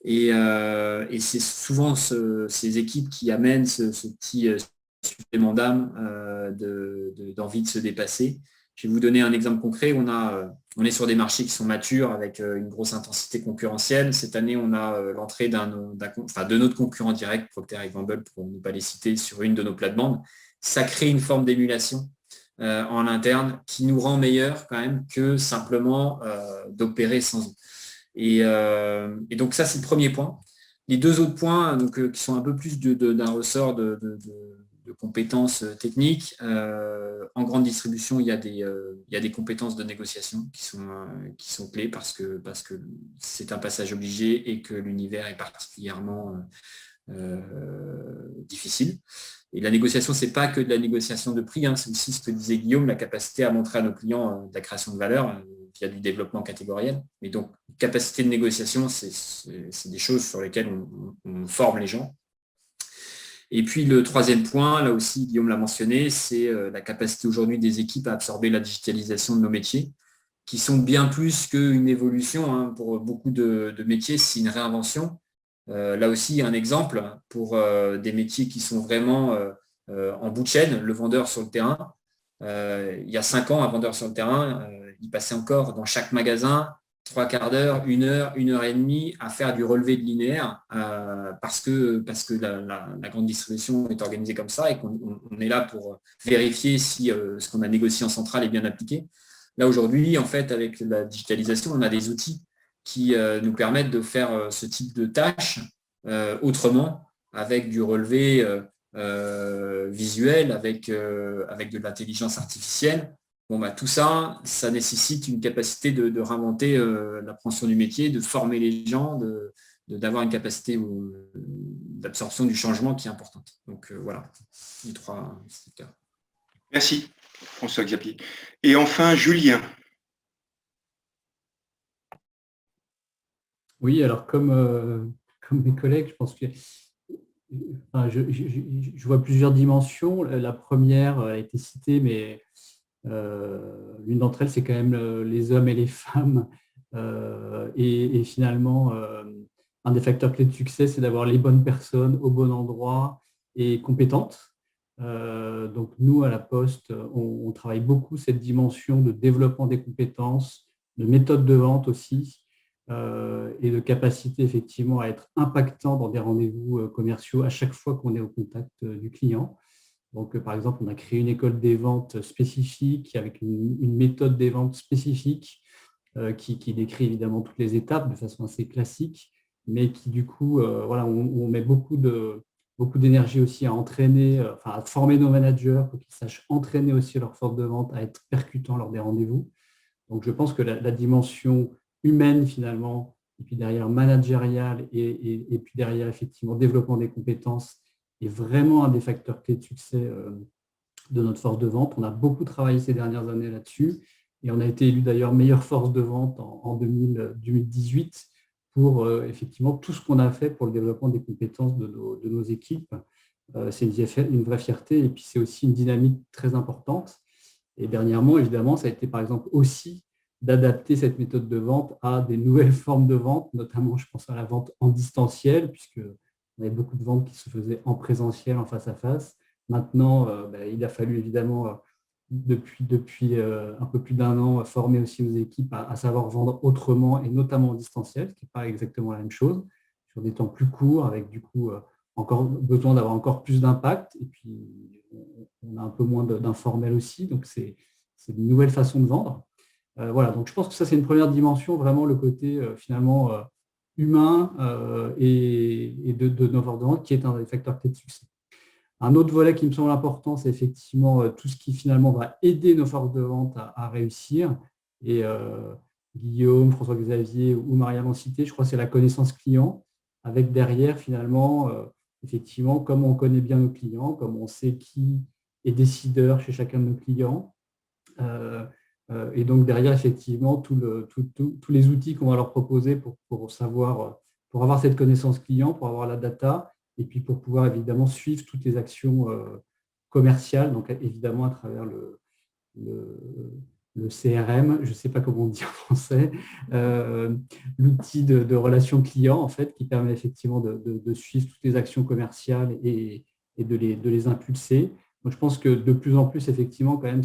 Et c'est souvent ces équipes qui amènent ce petit supplément d'âme, d'envie de se dépasser. Je vais vous donner un exemple concret. On est sur des marchés qui sont matures avec une grosse intensité concurrentielle. Cette année, on a l'entrée de notre concurrent direct, Procter & Gamble, pour ne pas les citer, sur une de nos plates-bandes. Ça crée une forme d'émulation en interne qui nous rend meilleurs quand même que simplement d'opérer sans eux. Et donc ça, c'est le premier point. Les 2 autres points qui sont un peu plus d'un ressort de compétences techniques. En grande distribution, il y a des compétences de négociation qui sont clés parce que c'est un passage obligé et que l'univers est particulièrement difficile. Et la négociation, c'est pas que de la négociation de prix, c'est aussi ce que disait Guillaume, la capacité à montrer à nos clients de la création de valeur. via du développement catégoriel. Mais donc, capacité de négociation, c'est des choses sur lesquelles on forme les gens. Et puis, le troisième point, là aussi, Guillaume l'a mentionné, c'est la capacité aujourd'hui des équipes à absorber la digitalisation de nos métiers, qui sont bien plus qu'une évolution. Hein. Pour beaucoup de métiers, c'est une réinvention. Là aussi, un exemple pour des métiers qui sont vraiment en bout de chaîne, le vendeur sur le terrain. Il y a 5 ans, un vendeur sur le terrain, il passait encore dans chaque magasin 3 quarts d'heure, 1 heure, 1 heure et demie à faire du relevé de linéaire parce que la grande distribution est organisée comme ça et qu'on est là pour vérifier si ce qu'on a négocié en centrale est bien appliqué. Là, aujourd'hui, en fait, avec la digitalisation, on a des outils qui nous permettent de faire ce type de tâches autrement, avec du relevé visuel, avec de l'intelligence artificielle. Bon, bah, tout ça, ça nécessite une capacité de réinventer l'appréhension du métier, de former les gens, d'avoir une capacité d'absorption du changement qui est importante. Donc voilà, les 3 secteurs. Merci, François-Xavier. Et enfin, Julien. Oui, alors comme mes collègues, je pense que je vois plusieurs dimensions. La première a été citée, mais l'une d'entre elles, c'est quand même les hommes et les femmes. Et finalement, un des facteurs clés de succès, c'est d'avoir les bonnes personnes au bon endroit et compétentes. Donc nous, à la Poste, on travaille beaucoup cette dimension de développement des compétences, de méthode de vente aussi, et de capacité effectivement à être impactant dans des rendez-vous commerciaux à chaque fois qu'on est au contact du client. Donc, par exemple, on a créé une école des ventes spécifique avec une méthode des ventes spécifique qui décrit évidemment toutes les étapes de façon assez classique, mais qui du coup, voilà, on met beaucoup d'énergie aussi à entraîner, à former nos managers pour qu'ils sachent entraîner aussi leur force de vente à être percutants lors des rendez-vous. Donc, je pense que la dimension humaine finalement, et puis derrière managériale et puis derrière effectivement développement des compétences est vraiment un des facteurs clés de succès de notre force de vente. On a beaucoup travaillé ces dernières années là-dessus et on a été élu d'ailleurs meilleure force de vente en 2018 pour effectivement tout ce qu'on a fait pour le développement des compétences de nos équipes. C'est une vraie fierté et puis c'est aussi une dynamique très importante. Et dernièrement, évidemment, ça a été par exemple aussi d'adapter cette méthode de vente à des nouvelles formes de vente, notamment je pense à la vente en distanciel, puisque on avait beaucoup de ventes qui se faisaient en présentiel, en face à face. Maintenant, il a fallu évidemment, depuis un peu plus d'1 an, former aussi nos équipes à savoir vendre autrement et notamment en distanciel, ce qui n'est pas exactement la même chose, sur des temps plus courts, avec du coup encore besoin d'avoir encore plus d'impact. Et puis, on a un peu moins d'informel aussi, donc c'est une nouvelle façon de vendre. Voilà, donc je pense que ça, c'est une première dimension, vraiment le côté finalement humain et de nos forces de vente qui est un des facteurs clés de succès. Un autre volet qui me semble important, c'est effectivement tout ce qui finalement va aider nos forces de vente à réussir. Et Guillaume, François-Xavier ou Marianne l'ont cité, je crois que c'est la connaissance client, avec derrière finalement, effectivement, comme on connaît bien nos clients, comme on sait qui est décideur chez chacun de nos clients. Et donc derrière, effectivement, tous les outils qu'on va leur proposer pour savoir, pour avoir cette connaissance client, pour avoir la data, et puis pour pouvoir évidemment suivre toutes les actions commerciales, donc évidemment à travers le CRM, je ne sais pas comment on dit en français, l'outil de relation client en fait, qui permet effectivement de suivre toutes les actions commerciales et de les impulser. Donc, je pense que de plus en plus, effectivement, quand même,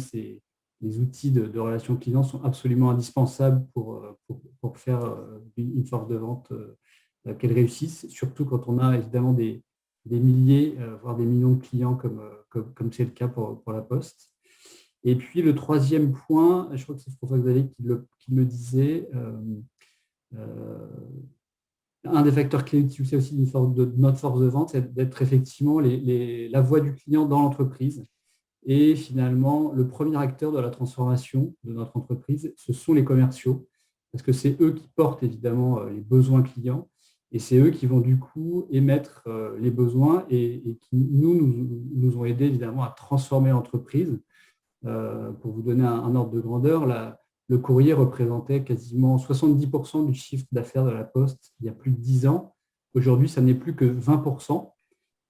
les outils de relations clients sont absolument indispensables pour faire une force de vente qu'elle réussisse, surtout quand on a évidemment des milliers, voire des millions de clients comme c'est le cas pour la Poste. Et puis le troisième point, je crois que c'est François-Xavier qui le disait, un des facteurs clés de succès aussi de notre force de vente, c'est d'être effectivement la voix du client dans l'entreprise. Et finalement, le premier acteur de la transformation de notre entreprise, ce sont les commerciaux, parce que c'est eux qui portent évidemment les besoins clients et c'est eux qui vont du coup émettre les besoins et qui nous ont aidés évidemment à transformer l'entreprise. Pour vous donner un ordre de grandeur, le courrier représentait quasiment 70% du chiffre d'affaires de la Poste il y a plus de 10 ans. Aujourd'hui, ça n'est plus que 20%.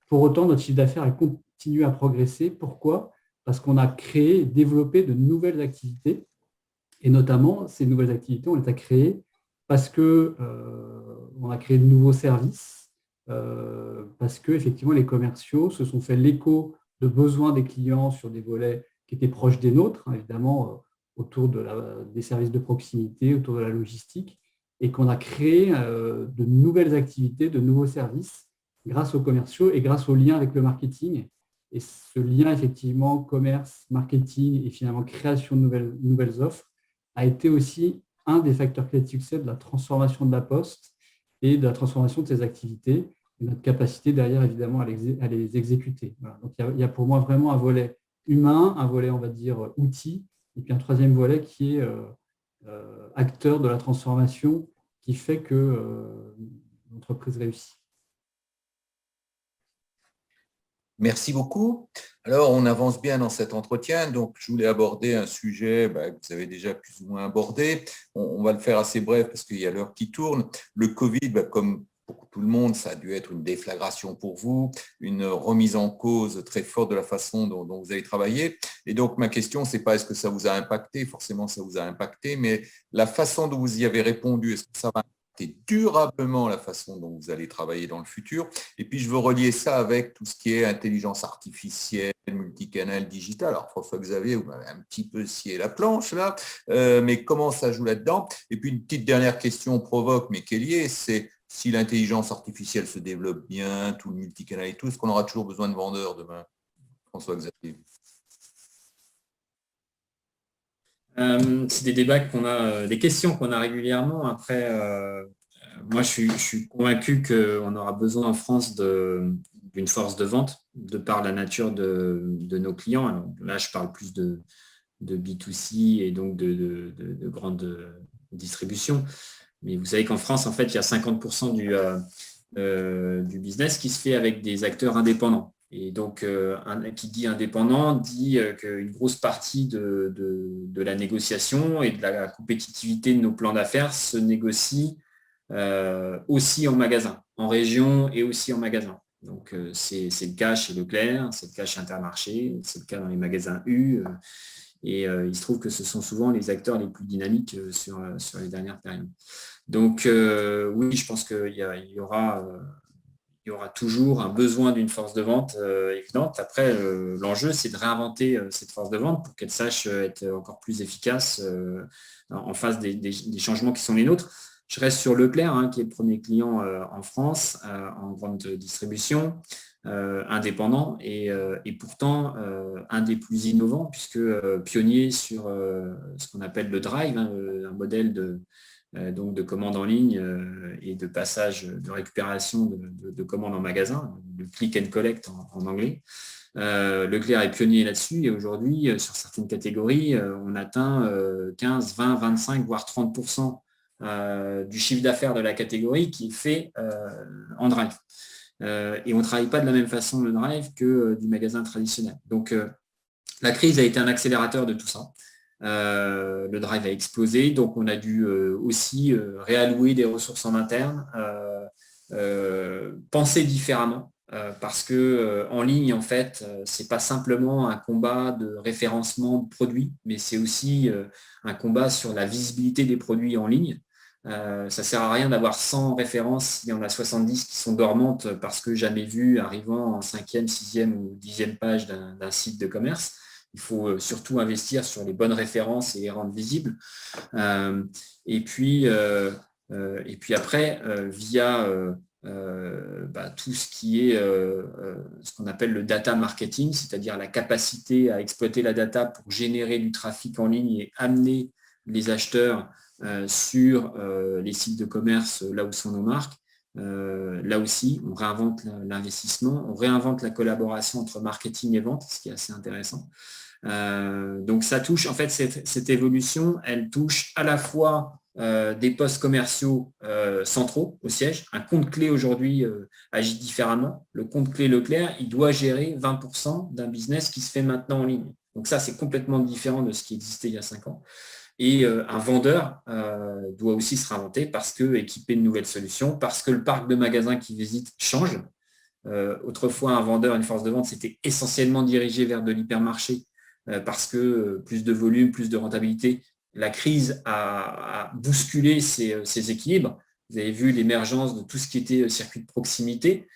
Pour autant, notre chiffre d'affaires a continué à progresser. Pourquoi ? Parce qu'on a créé et développé de nouvelles activités. Et notamment, ces nouvelles activités, on les a créées parce qu'on a créé de nouveaux services, parce que effectivement, les commerciaux se sont fait l'écho de besoins des clients sur des volets qui étaient proches des nôtres, hein, évidemment, autour des services de proximité, autour de la logistique, et qu'on a créé de nouvelles activités, de nouveaux services grâce aux commerciaux et grâce au lien avec le marketing. Et ce lien, effectivement, commerce, marketing et finalement création de nouvelles offres a été aussi un des facteurs clés de succès de la transformation de la Poste et de la transformation de ses activités et notre capacité derrière, évidemment, à les exécuter. Voilà. Donc, il y a pour moi vraiment un volet humain, un volet, on va dire, outil, et puis un troisième volet qui est acteur de la transformation qui fait que l'entreprise réussit. Merci beaucoup. Alors, on avance bien dans cet entretien. Donc, je voulais aborder un sujet que vous avez déjà plus ou moins abordé. On va le faire assez bref parce qu'il y a l'heure qui tourne. Le Covid, comme pour tout le monde, ça a dû être une déflagration pour vous, une remise en cause très forte de la façon dont vous avez travaillé. Et donc, ma question, ce n'est pas est-ce que ça vous a impacté, forcément ça vous a impacté, mais la façon dont vous y avez répondu, est-ce que ça va durablement la façon dont vous allez travailler dans le futur. Et puis, je veux relier ça avec tout ce qui est intelligence artificielle, multicanal, digital. Alors, François-Xavier, vous m'avez un petit peu scié la planche là, mais comment ça joue là-dedans? Et puis, une petite dernière question provoque, mais qui est liée, c'est si l'intelligence artificielle se développe bien, tout le multicanal et tout, est-ce qu'on aura toujours besoin de vendeurs demain? François-Xavier. C'est des débats des questions qu'on a régulièrement. Après, moi, je suis convaincu qu'on aura besoin en France d'une force de vente de par la nature de nos clients. Alors, là, je parle plus de B2C et donc de grande distribution. Mais vous savez qu'en France, en fait, il y a 50% du business qui se fait avec des acteurs indépendants. Et donc, qui dit indépendant dit qu'une grosse partie de la négociation et de la compétitivité de nos plans d'affaires se négocie aussi en magasin, en région et aussi en magasin. Donc, c'est le cas chez Leclerc, c'est le cas chez Intermarché, c'est le cas dans les magasins U. Et il se trouve que ce sont souvent les acteurs les plus dynamiques sur les dernières périodes. Donc, oui, je pense qu'il y aura toujours un besoin d'une force de vente évidente. Après, l'enjeu, c'est de réinventer cette force de vente pour qu'elle sache être encore plus efficace en face des changements qui sont les nôtres. Je reste sur Leclerc, qui est le premier client en France, en grande distribution, indépendant, et pourtant un des plus innovants, puisque pionnier sur ce qu'on appelle le drive, un modèle de commande en ligne et de passage de récupération de commandes en magasin, le click and collect en anglais. Leclerc est pionnier là-dessus et aujourd'hui, sur certaines catégories, on atteint 15, 20, 25, voire 30% du chiffre d'affaires de la catégorie qui est fait en drive. Et on ne travaille pas de la même façon le drive que du magasin traditionnel. Donc, la crise a été un accélérateur de tout ça. Le drive a explosé, donc on a dû aussi réallouer des ressources en interne, penser différemment, parce que en ligne, en fait, c'est pas simplement un combat de référencement de produits, mais c'est aussi un combat sur la visibilité des produits en ligne. Ça ne sert à rien d'avoir 100 références s'il y en a 70 qui sont dormantes parce que jamais vues arrivant en 5e, 6e ou 10e page d'un site de commerce. Il faut surtout investir sur les bonnes références et les rendre visibles. Et puis après, via tout ce qui est ce qu'on appelle le data marketing, c'est-à-dire la capacité à exploiter la data pour générer du trafic en ligne et amener les acheteurs sur les sites de commerce là où sont nos marques. Là aussi, on réinvente l'investissement, on réinvente la collaboration entre marketing et vente, ce qui est assez intéressant. Donc ça touche, en fait, cette évolution, elle touche à la fois des postes commerciaux centraux au siège. Un compte clé aujourd'hui agit différemment. Le compte clé Leclerc, il doit gérer 20% d'un business qui se fait maintenant en ligne. Donc ça, c'est complètement différent de ce qui existait il y a 5 ans. Et un vendeur doit aussi se réinventer parce que équiper de nouvelles solutions, parce que le parc de magasins qu'il visite change. Autrefois, un vendeur, une force de vente, c'était essentiellement dirigé vers de l'hypermarché parce que plus de volume, plus de rentabilité. La crise a bousculé ces équilibres. Vous avez vu l'émergence de tout ce qui était circuit de proximité.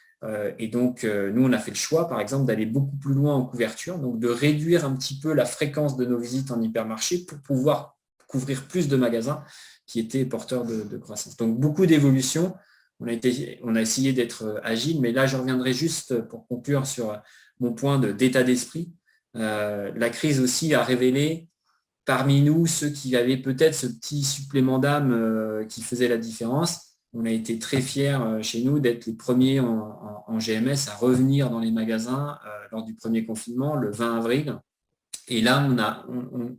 Et donc, nous, on a fait le choix, par exemple, d'aller beaucoup plus loin en couverture, donc de réduire un petit peu la fréquence de nos visites en hypermarché pour pouvoir couvrir plus de magasins qui étaient porteurs de croissance. Donc, beaucoup d'évolutions. On a essayé d'être agile, mais là, je reviendrai juste pour conclure sur mon point d'état d'esprit. La crise aussi a révélé parmi nous ceux qui avaient peut-être ce petit supplément d'âme qui faisait la différence. On a été très fiers chez nous d'être les premiers en GMS à revenir dans les magasins lors du premier confinement, le 20 avril. Et là,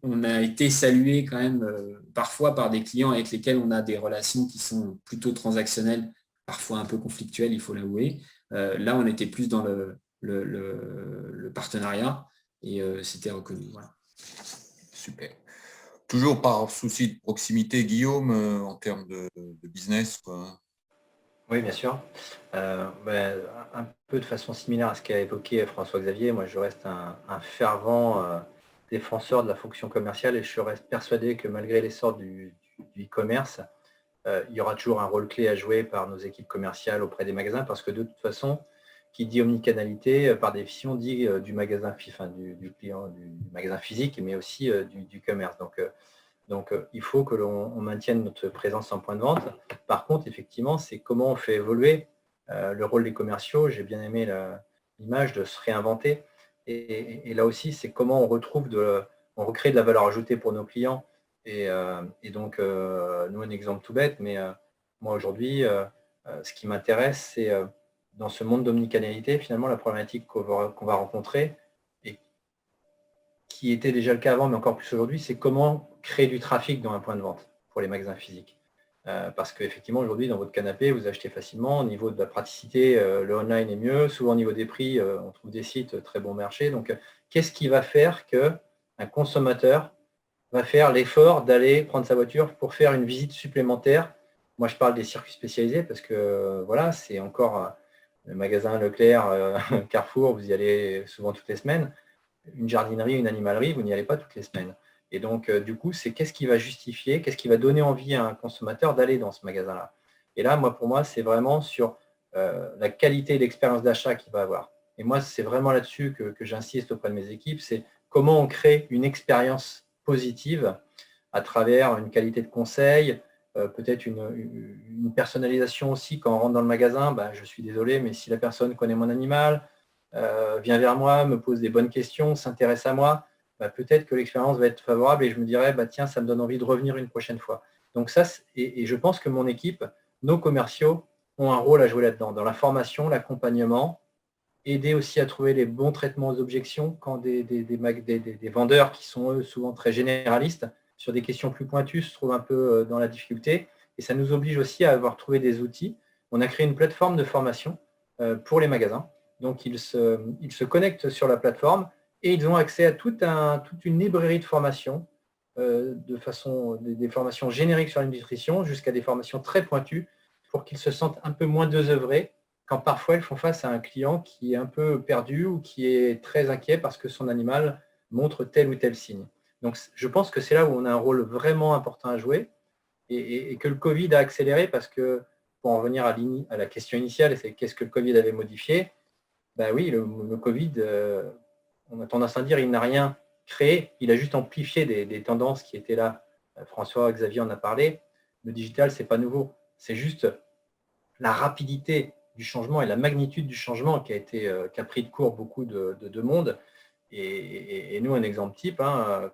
on a été salué quand même parfois par des clients avec lesquels on a des relations qui sont plutôt transactionnelles, parfois un peu conflictuelles, il faut l'avouer. Là, on était plus dans le partenariat et c'était reconnu. Voilà. Super. Toujours par souci de proximité, Guillaume, en termes de business, quoi. Oui, bien sûr. Un peu de façon similaire à ce qu'a évoqué François-Xavier, moi je reste un fervent défenseur de la fonction commerciale et je reste persuadé que malgré l'essor du e-commerce, il y aura toujours un rôle clé à jouer par nos équipes commerciales auprès des magasins parce que de toute façon, qui dit omnicanalité, par définition, dit du magasin, du client, du magasin physique, mais aussi du commerce. Donc, il faut que l'on maintienne notre présence en point de vente. Par contre, effectivement, c'est comment on fait évoluer le rôle des commerciaux. J'ai bien aimé l'image de se réinventer. Et là aussi, c'est comment on recrée de la valeur ajoutée pour nos clients. Et donc, nous, un exemple tout bête, mais moi, aujourd'hui, ce qui m'intéresse, c'est dans ce monde d'omnicanalité, finalement, la problématique qu'on va rencontrer, et qui était déjà le cas avant, mais encore plus aujourd'hui, c'est comment créer du trafic dans un point de vente pour les magasins physiques. Parce qu'effectivement, aujourd'hui, dans votre canapé, vous achetez facilement. Au niveau de la praticité, le online est mieux. Souvent, au niveau des prix, on trouve des sites très bon marché. Donc, qu'est-ce qui va faire qu'un consommateur va faire l'effort d'aller prendre sa voiture pour faire une visite supplémentaire? Moi, je parle des circuits spécialisés parce que, voilà, c'est encore le magasin Leclerc, Carrefour, vous y allez souvent toutes les semaines. Une jardinerie, une animalerie, vous n'y allez pas toutes les semaines. Et donc, du coup, c'est qu'est-ce qui va justifier, qu'est-ce qui va donner envie à un consommateur d'aller dans ce magasin-là. Et là, pour moi, c'est vraiment sur la qualité et l'expérience d'achat qu'il va avoir. Et moi, c'est vraiment là-dessus que j'insiste auprès de mes équipes, c'est comment on crée une expérience positive à travers une qualité de conseil, peut-être une personnalisation aussi. Quand on rentre dans le magasin, je suis désolé, mais si la personne connaît mon animal, vient vers moi, me pose des bonnes questions, s'intéresse à moi, peut-être que l'expérience va être favorable et je me dirais, tiens, ça me donne envie de revenir une prochaine fois. Donc ça, et je pense que mon équipe, nos commerciaux, ont un rôle à jouer là-dedans, dans la formation, l'accompagnement, aider aussi à trouver les bons traitements aux objections quand des vendeurs qui sont eux souvent très généralistes, sur des questions plus pointues, se trouvent un peu dans la difficulté. Et ça nous oblige aussi à avoir trouvé des outils. On a créé une plateforme de formation pour les magasins. Donc, ils se connectent sur la plateforme et ils ont accès à toute une librairie de formation, des formations génériques sur la nutrition jusqu'à des formations très pointues pour qu'ils se sentent un peu moins désœuvrés quand parfois ils font face à un client qui est un peu perdu ou qui est très inquiet parce que son animal montre tel ou tel signe. Donc, je pense que c'est là où on a un rôle vraiment important à jouer et que le Covid a accéléré parce que, pour en revenir à la question initiale, c'est qu'est-ce que le Covid avait modifié? Oui, le Covid, on a tendance à dire il n'a rien créé, il a juste amplifié des tendances qui étaient là. François-Xavier en a parlé. Le digital, ce n'est pas nouveau. C'est juste la rapidité du changement et la magnitude du changement qui a pris de court beaucoup de monde. Et nous, un exemple type,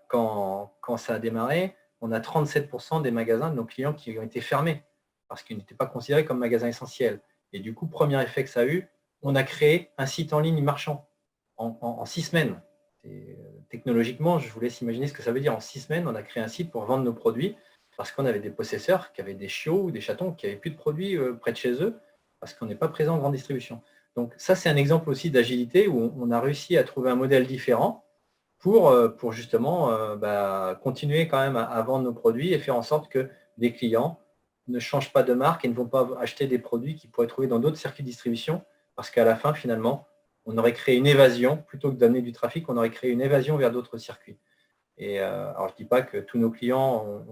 quand ça a démarré, on a 37% des magasins de nos clients qui ont été fermés parce qu'ils n'étaient pas considérés comme magasins essentiels. Et du coup, premier effet que ça a eu, on a créé un site en ligne marchand en 6 semaines. Et, technologiquement, je vous laisse imaginer ce que ça veut dire. En 6 semaines, on a créé un site pour vendre nos produits parce qu'on avait des possesseurs qui avaient des chiots ou des chatons qui n'avaient plus de produits près de chez eux parce qu'on n'est pas présent en grande distribution. Donc ça, c'est un exemple aussi d'agilité où on a réussi à trouver un modèle différent pour justement continuer quand même à vendre nos produits et faire en sorte que des clients ne changent pas de marque et ne vont pas acheter des produits qu'ils pourraient trouver dans d'autres circuits de distribution, parce qu'à la fin, finalement, on aurait créé une évasion, plutôt que d'amener du trafic, on aurait créé une évasion vers d'autres circuits. Et alors, je ne dis pas que tous nos clients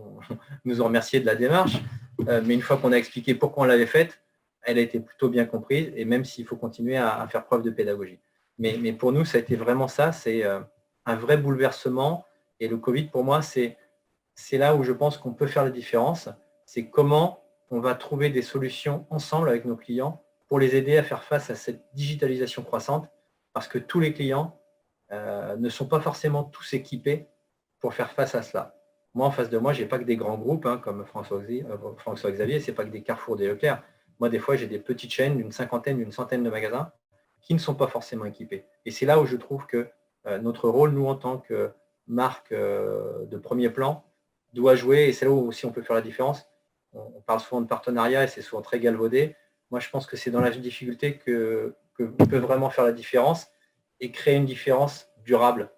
nous ont remercié de la démarche, mais une fois qu'on a expliqué pourquoi on l'avait faite, elle a été plutôt bien comprise, et même s'il faut continuer à faire preuve de pédagogie. Mais pour nous, ça a été vraiment ça, c'est un vrai bouleversement. Et le Covid, pour moi, c'est là où je pense qu'on peut faire la différence. C'est comment on va trouver des solutions ensemble avec nos clients pour les aider à faire face à cette digitalisation croissante, parce que tous les clients ne sont pas forcément tous équipés pour faire face à cela. Moi, en face de moi, je n'ai pas que des grands groupes comme François-Xavier, ce n'est pas que des Carrefour, des Leclerc. Moi, des fois, j'ai des petites chaînes d'une cinquantaine, d'une centaine de magasins qui ne sont pas forcément équipés. Et c'est là où je trouve que notre rôle, nous, en tant que marque de premier plan, doit jouer, et c'est là où aussi on peut faire la différence. On parle souvent de partenariat et c'est souvent très galvaudé. Moi, je pense que c'est dans la difficulté que on peut vraiment faire la différence et créer une différence durable.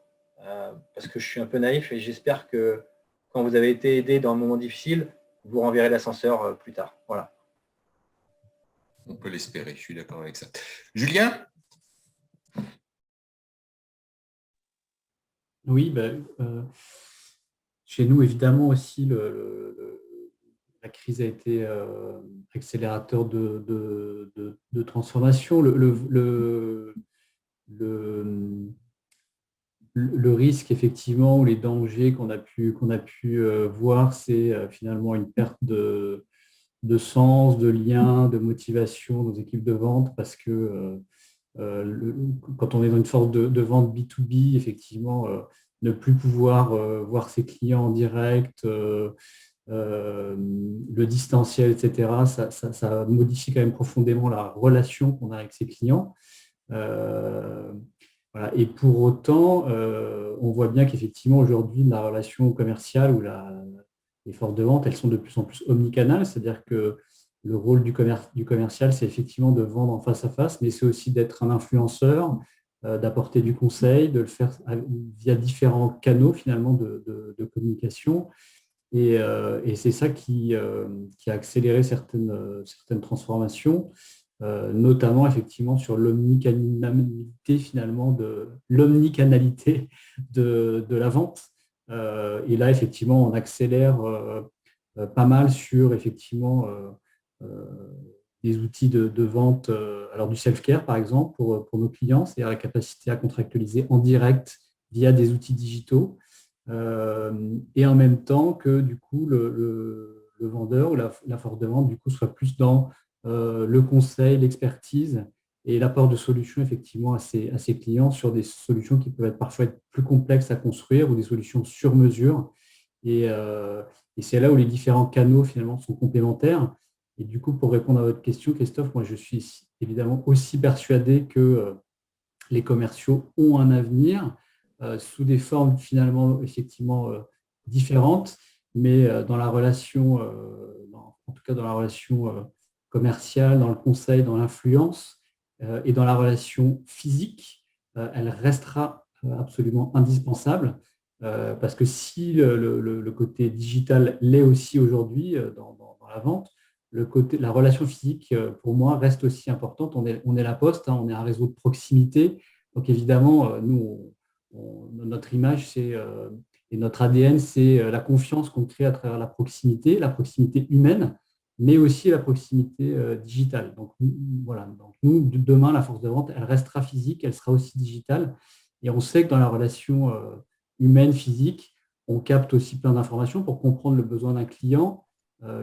Parce que je suis un peu naïf et j'espère que quand vous avez été aidé dans un moment difficile, vous renverrez l'ascenseur plus tard. Voilà. On peut l'espérer, je suis d'accord avec ça. Julien ? Oui, chez nous, évidemment, aussi, la crise a été accélérateur de transformation. Le risque, effectivement, ou les dangers qu'on a pu voir, c'est finalement une perte de sens, de lien, de motivation dans nos équipes de vente, parce que quand on est dans une force de vente B2B, effectivement, ne plus pouvoir voir ses clients en direct, le distanciel, etc., ça modifie quand même profondément la relation qu'on a avec ses clients. Voilà. Et pour autant, on voit bien qu'effectivement, aujourd'hui, la relation commerciale ou les forces de vente, elles sont de plus en plus omnicanales, c'est-à-dire que le rôle du commercial, c'est effectivement de vendre en face à face, mais c'est aussi d'être un influenceur, d'apporter du conseil, de le faire via différents canaux finalement de communication. Et c'est ça qui a accéléré certaines transformations, notamment effectivement sur l'omnicanalité finalement l'omnicanalité de la vente. Et là, effectivement, on accélère pas mal sur effectivement des outils de vente, alors du self-care par exemple pour nos clients, c'est-à-dire la capacité à contractualiser en direct via des outils digitaux, et en même temps que du coup le vendeur ou la force de vente du coup soit plus dans le conseil, l'expertise et l'apport de solutions effectivement à ses clients sur des solutions qui peuvent parfois être plus complexes à construire ou des solutions sur mesure. Et c'est là où les différents canaux finalement sont complémentaires. Et du coup, pour répondre à votre question, Christophe, moi je suis évidemment aussi persuadé que les commerciaux ont un avenir sous des formes finalement effectivement différentes, mais dans la relation, en tout cas dans la relation commerciale, dans le conseil, dans l'influence et dans la relation physique, elle restera absolument indispensable. Parce que si le côté digital l'est aussi aujourd'hui dans la vente, la relation physique, pour moi, reste aussi importante. On est la Poste, on est un réseau de proximité. Donc évidemment, nous, notre image et notre ADN, c'est la confiance qu'on crée à travers la proximité humaine, mais aussi la proximité digitale. Donc voilà. Donc, nous, demain, la force de vente, elle restera physique, elle sera aussi digitale. Et on sait que dans la relation humaine, physique, on capte aussi plein d'informations pour comprendre le besoin d'un client.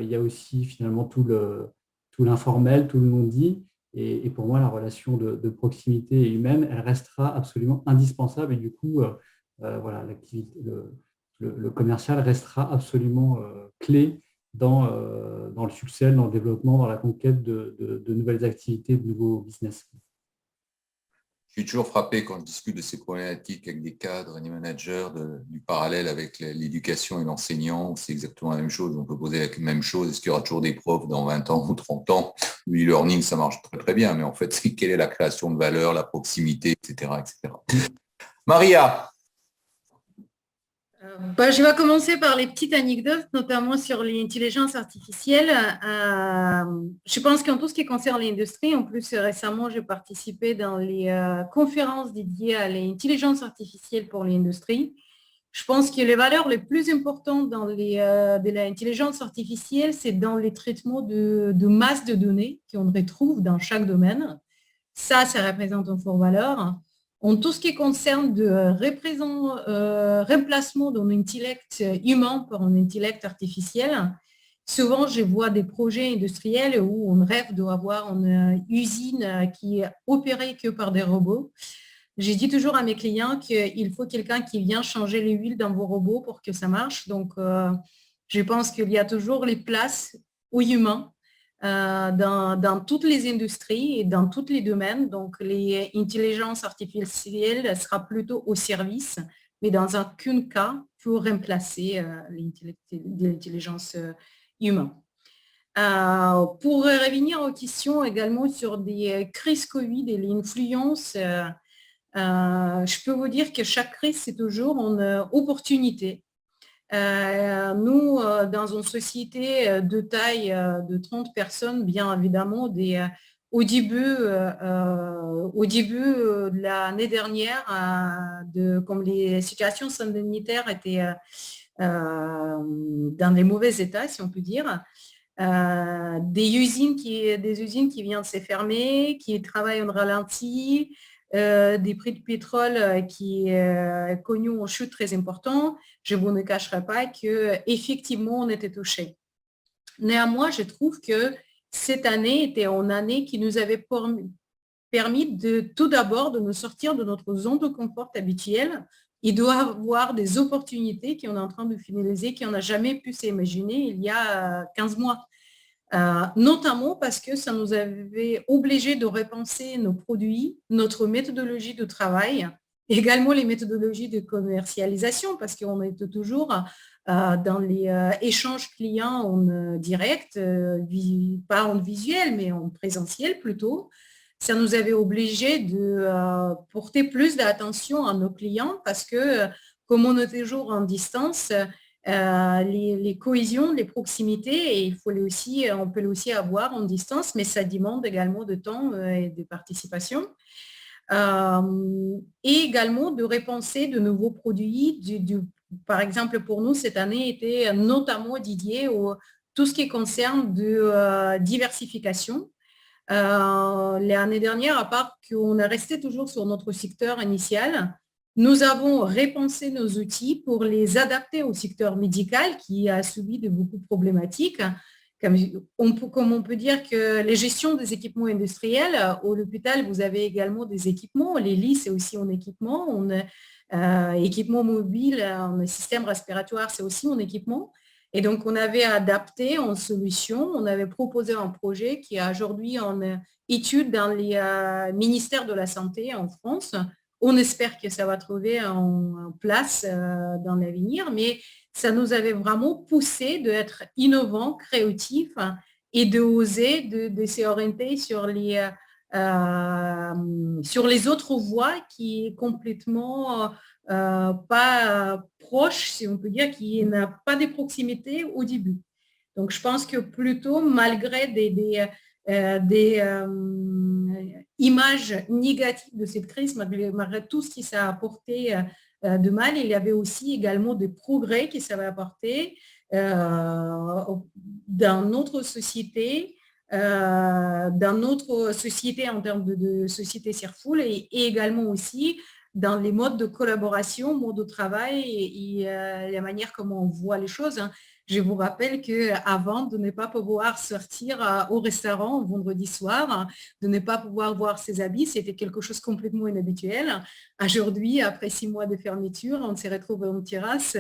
Il y a aussi finalement tout l'informel, tout le non-dit. Et pour moi, la relation de proximité humaine, elle restera absolument indispensable. Et du coup, voilà, le commercial restera absolument clé dans le succès, dans le développement, dans la conquête de nouvelles activités, de nouveaux business. Je suis toujours frappé quand je discute de ces problématiques avec des cadres, des managers, du parallèle avec l'éducation et l'enseignant. C'est exactement la même chose. On peut poser la même chose. Est-ce qu'il y aura toujours des profs dans 20 ans ou 30 ans? L'e-learning, ça marche très très bien, mais en fait, c'est quelle est la création de valeur, la proximité, etc. etc. Maria, Je vais commencer par les petites anecdotes, notamment sur l'intelligence artificielle. Je pense qu'en tout ce qui concerne l'industrie, en plus récemment, j'ai participé dans les conférences dédiées à l'intelligence artificielle pour l'industrie. Je pense que les valeurs les plus importantes de l'intelligence artificielle, c'est dans les traitements de masse de données qu'on retrouve dans chaque domaine. Ça représente une forte valeur. En tout ce qui concerne de remplacement d'un intellect humain par un intellect artificiel, souvent je vois des projets industriels où on rêve d'avoir une usine qui est opérée que par des robots. J'ai dit toujours à mes clients qu'il faut quelqu'un qui vient changer les huiles dans vos robots pour que ça marche. Donc, je pense qu'il y a toujours les places aux humains dans toutes les industries et dans tous les domaines. Donc, l'intelligence artificielle sera plutôt au service, mais dans aucun cas pour remplacer l'intelligence humaine. Pour revenir aux questions également sur des crises Covid et l'influence, je peux vous dire que chaque crise, c'est toujours une opportunité. Nous, dans une société de taille de 30 personnes, bien évidemment, au début de l'année dernière, comme les situations sanitaires étaient dans les mauvais états, si on peut dire, des usines qui viennent de se fermer, qui travaillent en ralenti, des prix de pétrole qui connus en chute très important, je vous ne cacherai pas qu'effectivement, on était touché. Néanmoins, je trouve que cette année était une année qui nous avait permis de tout d'abord de nous sortir de notre zone de confort habituelle et d'avoir des opportunités qu'on est en train de finaliser, qu'on n'a jamais pu s'imaginer il y a 15 mois. Notamment parce que ça nous avait obligé de repenser nos produits, notre méthodologie de travail, également les méthodologies de commercialisation, parce qu'on était toujours dans les échanges clients en direct, pas en visuel, mais en présentiel plutôt. Ça nous avait obligé de porter plus d'attention à nos clients parce que, comme on est toujours en distance, les cohésions, les proximités, et on peut aussi avoir en distance, mais ça demande également de temps et de participation. Et également de repenser de nouveaux produits. Par exemple, pour nous, cette année était notamment dédiée à tout ce qui concerne de diversification. L'année dernière, à part qu'on est resté toujours sur notre secteur initial, nous avons repensé nos outils pour les adapter au secteur médical qui a subi de beaucoup de problématiques. Comme on peut dire que les gestions des équipements industriels, à l'hôpital, vous avez également des équipements. Les lits, c'est aussi un équipement. Équipement mobile, un système respiratoire, c'est aussi un équipement. Et donc, on avait adapté en solution, on avait proposé un projet qui est aujourd'hui en étude dans les ministères de la Santé en France. On espère que ça va trouver en place dans l'avenir, mais ça nous avait vraiment poussé d'être innovants, créatifs et d'oser de s'orienter sur les autres voies qui est complètement pas proche, si on peut dire, qui n'a pas de proximité au début. Donc, je pense que plutôt, malgré des images négatives de cette crise, malgré tout ce qui s'est apporté de mal, il y avait aussi également des progrès qui s'avaient apporté dans notre société, en termes de société Serfoul et également aussi dans les modes de collaboration, modes de travail et la manière comment on voit les choses. Je vous rappelle qu'avant, de ne pas pouvoir sortir au restaurant vendredi soir, de ne pas pouvoir voir ses habits, c'était quelque chose complètement inhabituel. Aujourd'hui, après 6 mois de fermeture, on s'est retrouvé en terrasse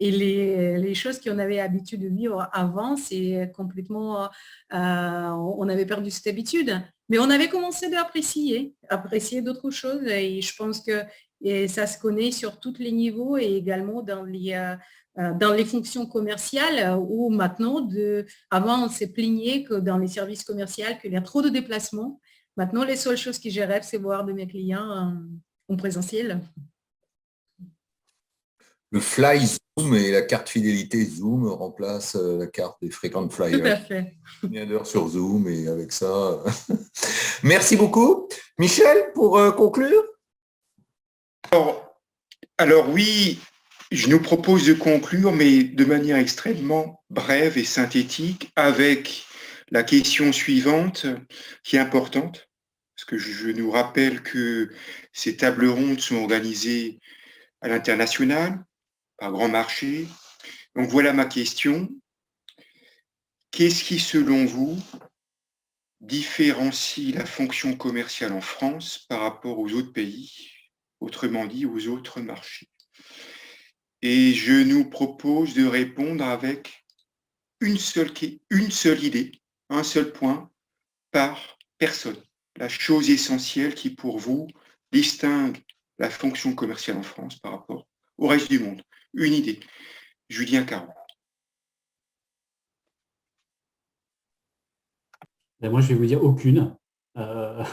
et les choses qu'on avait l'habitude de vivre avant, c'est complètement... on avait perdu cette habitude. Mais on avait commencé à apprécier d'autres choses et je pense que ça se connaît sur tous les niveaux et également dans les fonctions commerciales où maintenant, avant on s'est plaigné que dans les services commerciaux qu'il y a trop de déplacements. Maintenant, les seules choses que je rêve, c'est voir de mes clients en présentiel. Le fly Zoom et la carte fidélité Zoom remplace la carte des frequent Tout à flyers. fait. Combien d'heures sur Zoom et avec ça. Merci beaucoup. Michel, pour conclure. Alors oui, je nous propose de conclure, mais de manière extrêmement brève et synthétique, avec la question suivante qui est importante, parce que je nous rappelle que ces tables rondes sont organisées à l'international, par grand marché. Donc voilà ma question. Qu'est-ce qui, selon vous, différencie la fonction commerciale en France par rapport aux autres pays, autrement dit aux autres marchés? Et je nous propose de répondre avec une seule idée, un seul point par personne. La chose essentielle qui, pour vous, distingue la fonction commerciale en France par rapport au reste du monde. Une idée. Julien Caron. Moi, je vais vous dire aucune. Un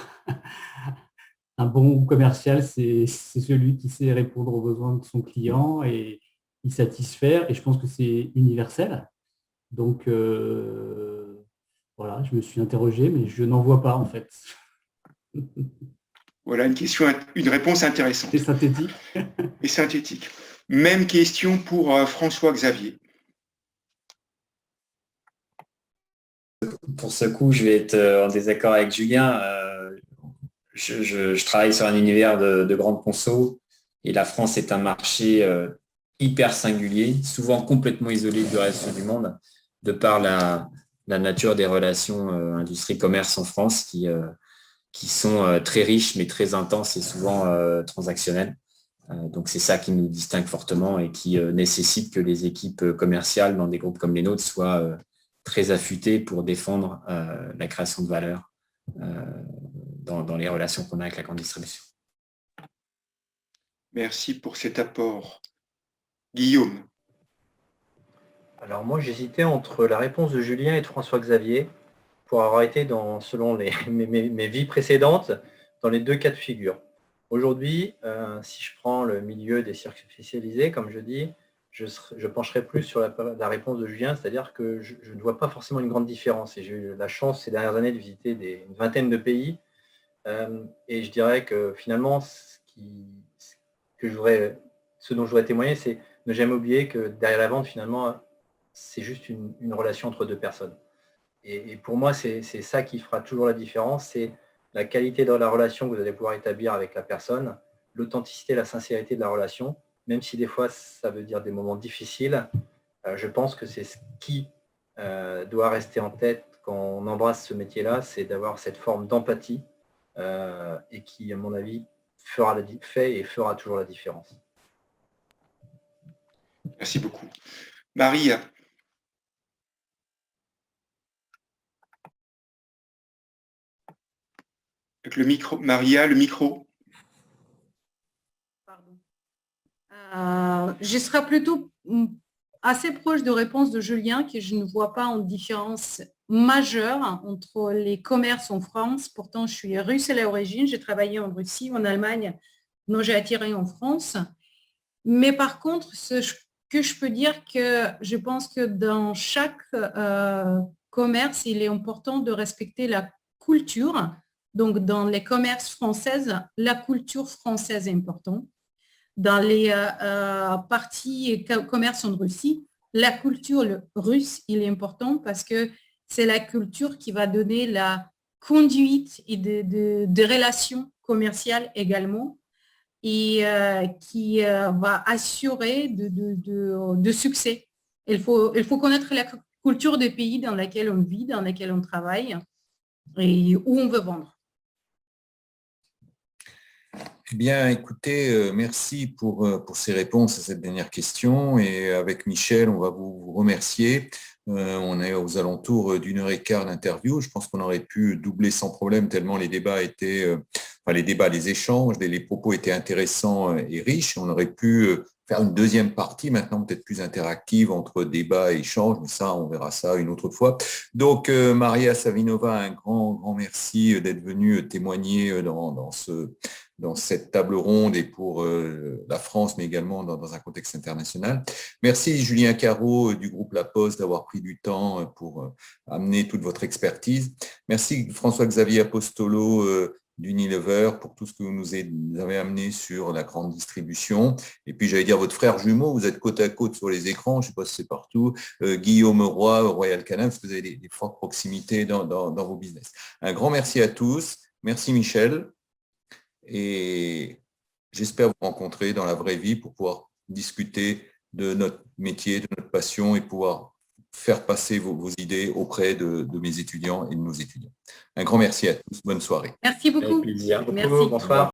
bon commercial, c'est celui qui sait répondre aux besoins de son client et y satisfaire. Et je pense que c'est universel. Donc, voilà, je me suis interrogé, mais je n'en vois pas en fait. Voilà une réponse intéressante. C'est synthétique. Et synthétique. Même question pour François Xavier. Pour ce coup, je vais être en désaccord avec Julien. Je travaille sur un univers de grande conso et la France est un marché hyper singulier, souvent complètement isolé du reste du monde, de par la nature des relations industrie-commerce en France qui sont très riches mais très intenses et souvent transactionnelles. Donc c'est ça qui nous distingue fortement et qui nécessite que les équipes commerciales dans des groupes comme les nôtres soient très affûtées pour défendre la création de valeur dans les relations qu'on a avec la grande distribution. Merci pour cet apport. Guillaume. Alors moi, j'hésitais entre la réponse de Julien et de François-Xavier pour avoir été, selon mes vies précédentes, dans les deux cas de figure. Aujourd'hui, si je prends le milieu des circuits spécialisés, comme je dis, je pencherai plus sur la réponse de Julien, c'est-à-dire que je ne vois pas forcément une grande différence. Et j'ai eu la chance ces dernières années de visiter une vingtaine de pays. Et je dirais que finalement, ce dont je voudrais témoigner, c'est ne jamais oublier que derrière la vente, finalement, c'est juste une relation entre deux personnes. Et pour moi, c'est ça qui fera toujours la différence, c'est la qualité de la relation que vous allez pouvoir établir avec la personne, l'authenticité, la sincérité de la relation, même si des fois, ça veut dire des moments difficiles. Je pense que c'est ce qui doit rester en tête quand on embrasse ce métier-là, c'est d'avoir cette forme d'empathie et qui, à mon avis, fait et fera toujours la différence. Merci beaucoup. Maria. Avec le micro. Maria, le micro. Pardon. Je serai plutôt assez proche de réponse de Julien, que je ne vois pas en différence majeure entre les commerces en France. Pourtant, je suis russe à l'origine. J'ai travaillé en Russie, en Allemagne, donc j'ai atterri en France. Mais par contre, ce que je peux dire, que je pense que dans chaque commerce, il est important de respecter la culture. Donc, dans les commerces françaises, la culture française est importante. Dans les parties commerce en Russie, la culture russe, il est important parce que c'est la culture qui va donner la conduite et de relations commerciales également, et qui va assurer de succès. Il faut connaître la culture des pays dans lesquels on vit, dans lesquels on travaille et où on veut vendre. Eh bien, écoutez, merci pour ces réponses à cette dernière question. Et avec Michel, on va vous remercier. On est aux alentours d'1h15 d'interview. Je pense qu'on aurait pu doubler sans problème tellement les débats étaient, les échanges, les propos étaient intéressants et riches. On aurait pu faire une deuxième partie, maintenant peut-être plus interactive entre débat et échange, mais ça, on verra ça une autre fois. Donc, Maria Savinova, un grand merci d'être venue témoigner dans dans cette table ronde et pour la France, mais également dans un contexte international. Merci Julien Carreau du groupe La Poste d'avoir pris du temps pour amener toute votre expertise. Merci François-Xavier Apostolo d'Unilever pour tout ce que vous nous avez amené sur la grande distribution. Et puis, j'allais dire votre frère jumeau, vous êtes côte à côte sur les écrans, je ne sais pas si c'est partout, Guillaume Roy, Royal Canin, parce que vous avez des fortes proximités dans vos business. Un grand merci à tous. Merci Michel. Et j'espère vous rencontrer dans la vraie vie pour pouvoir discuter de notre métier, de notre passion et pouvoir faire passer vos idées auprès de mes étudiants et de nos étudiants. Un grand merci à tous. Bonne soirée. Merci beaucoup. Avec plaisir. Merci. Bonsoir.